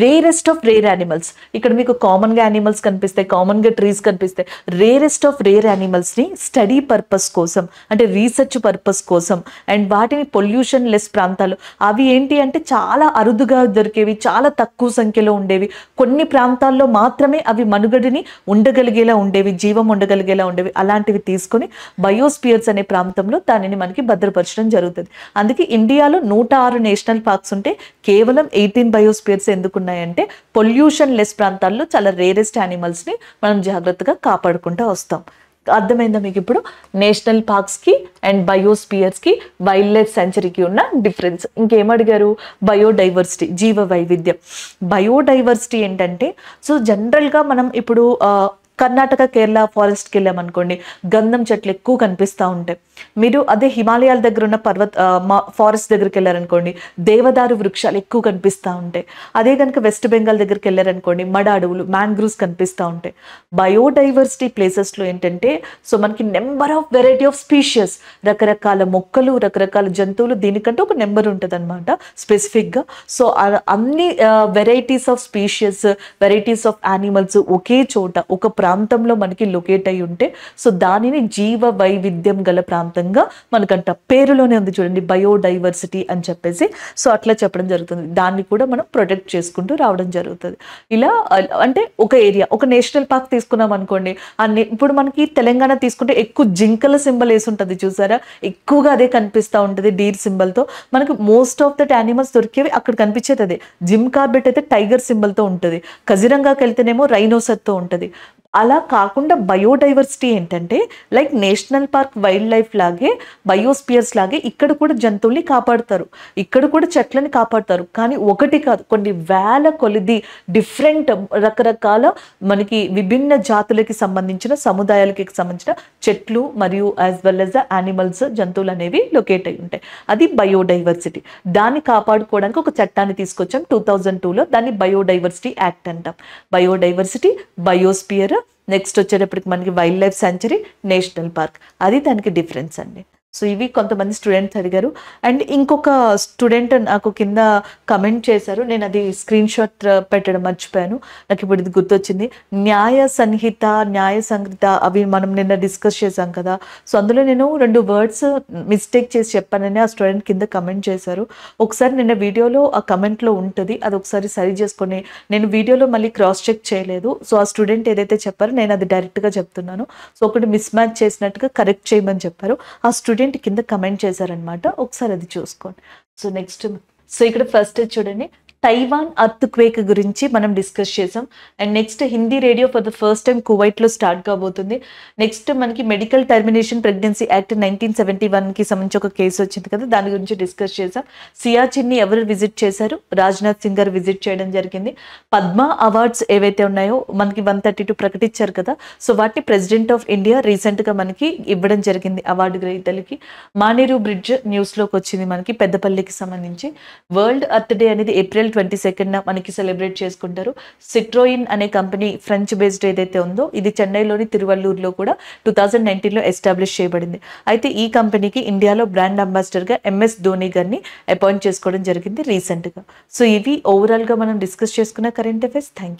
రేరెస్ట్ ఆఫ్ రేర్ యానిమల్స్. ఇక్కడ మీకు కామన్గా యానిమల్స్ కనిపిస్తాయి, కామన్గా ట్రీస్ కనిపిస్తాయి. రేరెస్ట్ ఆఫ్ రేర్ యానిమల్స్ని స్టడీ పర్పస్ కోసం, అంటే రీసెర్చ్ పర్పస్ కోసం, అండ్ వాటిని పొల్యూషన్ లెస్ ప్రాంతాలు, అవి ఏంటి అంటే చాలా అరుదుగా దొరికేవి, చాలా తక్కువ సంఖ్యలో ఉండేవి, కొన్ని ప్రాంతాల్లో మాత్రమే అవి మనుగడని ఉండగలిగేలా ఉండేవి, జీవం ఉండగలిగేలా ఉండేవి, అలాంటివి తీసుకొని బయోస్పియర్స్ అనే ప్రాంతంలో దానిని మనకి భద్రపరచడం జరుగుతుంది. అందుకే ఇండియాలో 106 నేషనల్ పార్క్స్ ఉంటే కేవలం 18 బయోస్పియర్స్ ఎందుకున్నాయంటే పొల్యూషన్ లెస్ ప్రాంతాల్లో చాలా రేరెస్ట్ యానిమల్స్ని మనం జాగ్రత్తగా కాపాడుకుంటూ వస్తాం. అర్థమైందా మీకు ఇప్పుడు నేషనల్ పార్క్స్కి అండ్ బయోస్పియర్స్కి, వైల్డ్ లైఫ్ సాంచురీకి ఉన్న డిఫరెన్స్? ఇంకేమడిగారు? బయోడైవర్సిటీ, జీవ వైవిధ్యం. బయోడైవర్సిటీ ఏంటంటే, సో జనరల్గా మనం ఇప్పుడు కర్ణాటక కేరళ ఫారెస్ట్కి వెళ్ళామనుకోండి, గంధం చెట్లు ఎక్కువ కనిపిస్తూ ఉంటాయి. మీరు అదే హిమాలయాల దగ్గర ఉన్న ఫారెస్ట్ దగ్గరికి వెళ్ళారనుకోండి, దేవదారు వృక్షాలు ఎక్కువ కనిపిస్తూ ఉంటాయి. అదే కనుక వెస్ట్ బెంగాల్ దగ్గరికి వెళ్ళారనుకోండి, మడ అడవులు మ్యాంగ్రూవ్స్ కనిపిస్తూ ఉంటాయి. బయోడైవర్సిటీ ప్లేసెస్లో ఏంటంటే సో మనకి number of variety of spacious, రకరకాల మొక్కలు, రకరకాల జంతువులు, దీనికంటే ఒక నెంబర్ ఉంటుంది అనమాట స్పెసిఫిక్గా. సో అన్ని varieties of species, varieties of animals ఒకే చోట ఒక ప్రాంతంలో మనకి లొకేట్ అయి ఉంటే సో దానిని జీవ వైవిధ్యం గల ప్రాంతంగా మనకంట పేరులోనే ఉంది చూడండి, బయోడైవర్సిటీ అని చెప్పేసి. సో అట్లా చెప్పడం జరుగుతుంది. దాన్ని కూడా మనం ప్రొటెక్ట్ చేసుకుంటూ రావడం జరుగుతుంది. ఇలా అంటే ఒక ఏరియా, ఒక నేషనల్ పార్క్ తీసుకున్నాం అనుకోండి, ఇప్పుడు మనకి తెలంగాణ తీసుకుంటే ఎక్కువ జింకల సింబల్ వేసి ఉంటుంది చూసారా, ఎక్కువగా అదే కనిపిస్తూ ఉంటుంది డీర్ సింబల్తో. మనకి మోస్ట్ ఆఫ్ దట్ యానిమల్స్ దొరికేవి అక్కడ కనిపించేది అదే. జిమ్ కార్బెట్ అయితే టైగర్ సింబల్తో ఉంటుంది, కజిరంగాకి వెళ్తేనేమో రైనోసర్తో ఉంటుంది. అలా కాకుండా బయోడైవర్సిటీ ఏంటంటే like national park wild life లాగే, బయోస్పియర్స్ లాగే ఇక్కడ కూడా జంతువుల్ని కాపాడుతారు, ఇక్కడ కూడా చెట్లని కాపాడుతారు. కానీ ఒకటి కాదు, కొన్ని వేల కొలిది డిఫరెంట్ రకరకాల మనకి విభిన్న జాతులకి సంబంధించిన, సముదాయాలకి సంబంధించిన చెట్లు మరియు as well as the animals, జంతువులు అనేవి లొకేట్ అయి ఉంటాయి. అది బయోడైవర్సిటీ. దాన్ని కాపాడుకోవడానికి ఒక చట్టాన్ని తీసుకొచ్చాం 2002లో. దాన్ని బయోడైవర్సిటీ యాక్ట్ అంటాం. బయోడైవర్సిటీ, బయోస్పియర్, నెక్స్ట్ వచ్చేటప్పటికి మనకి wild life sanctuary, national park, అది దానికి డిఫరెన్స్ అండి. సో ఇవి కొంతమంది స్టూడెంట్స్ అడిగారు. అండ్ ఇంకొక స్టూడెంట్ నాకు కింద కమెంట్ చేశారు, నేను అది స్క్రీన్ షాట్ పెట్టడం మర్చిపోయాను, నాకు ఇప్పుడు ఇది గుర్తొచ్చింది. న్యాయ సంహిత, న్యాయ సంహిత అవి మనం నిన్న డిస్కస్ చేశాం కదా. సో అందులో నేను 2 వర్డ్స్ మిస్టేక్ చేసి చెప్పానని ఆ స్టూడెంట్ కింద కమెంట్ చేశారు. ఒకసారి నిన్న వీడియోలో ఆ కమెంట్లో ఉంటుంది, అది ఒకసారి సరి చేసుకొని, నేను వీడియోలో మళ్ళీ క్రాస్ చెక్ చేయలేదు. సో ఆ స్టూడెంట్ ఏదైతే చెప్పారో నేను అది డైరెక్ట్గా చెప్తున్నాను. సో ఒకటి మిస్ మ్యాచ్ చేసినట్టుగా కరెక్ట్ చేయమని చెప్పారు. ఆ స్టూడెంట్ కింద కమెంట్ చేశారనమాట, ఒకసారి అది చూసుకోండి. సో నెక్స్ట్, సో ఇక్కడ ఫస్ట్ చూడండి, తైవాన్ అర్త్ క్వేక్ గురించి మనం డిస్కస్ చేసాం. And next Hindi radio for the first time కువైట్లో స్టార్ట్ కాబోతుంది. నెక్స్ట్ మనకి మెడికల్ టర్మినేషన్ ప్రెగ్నెన్సీ యాక్ట్ 1971కి సంబంధించి ఒక కేసు వచ్చింది కదా, దాని గురించి డిస్కస్ చేసాం. సియాచిన్ని ఎవరు విజిట్ చేశారు? రాజ్నాథ్ సింగ్ గారు విజిట్ చేయడం జరిగింది. పద్మ అవార్డ్స్ ఏవైతే ఉన్నాయో మనకి 132 ప్రకటించారు కదా, సో వాటిని ప్రెసిడెంట్ ఆఫ్ ఇండియా రీసెంట్గా మనకి ఇవ్వడం జరిగింది అవార్డు గ్రహీతలకి. మానేరు బ్రిడ్జ్ న్యూస్లోకి వచ్చింది మనకి, పెద్దపల్లికి సంబంధించి. వరల్డ్ అర్త్ డే అనేది ఏప్రిల్ 22న మనకి సెలబ్రేట్ చేసుకుంటారు. సిట్రోయిన్ అనే కంపెనీ ఫ్రెంచ్ బేస్డ్ ఏదైతే ఉందో, ఇది చెన్నైలోని తిరువల్లూరులో కూడా 2019లో ఎస్టాబ్లిష్ చేయబడింది. అయితే ఈ కంపెనీకి ఇండియాలో బ్రాండ్ అంబాసిడర్గా MS ధోని గారిని అపాయింట్ చేసుకోవడం జరిగింది రీసెంట్గా. సో ఇవి ఓవరాల్గా మనం డిస్కస్ చేసుకున్న కరెంట్ అఫైర్స్. Thank you.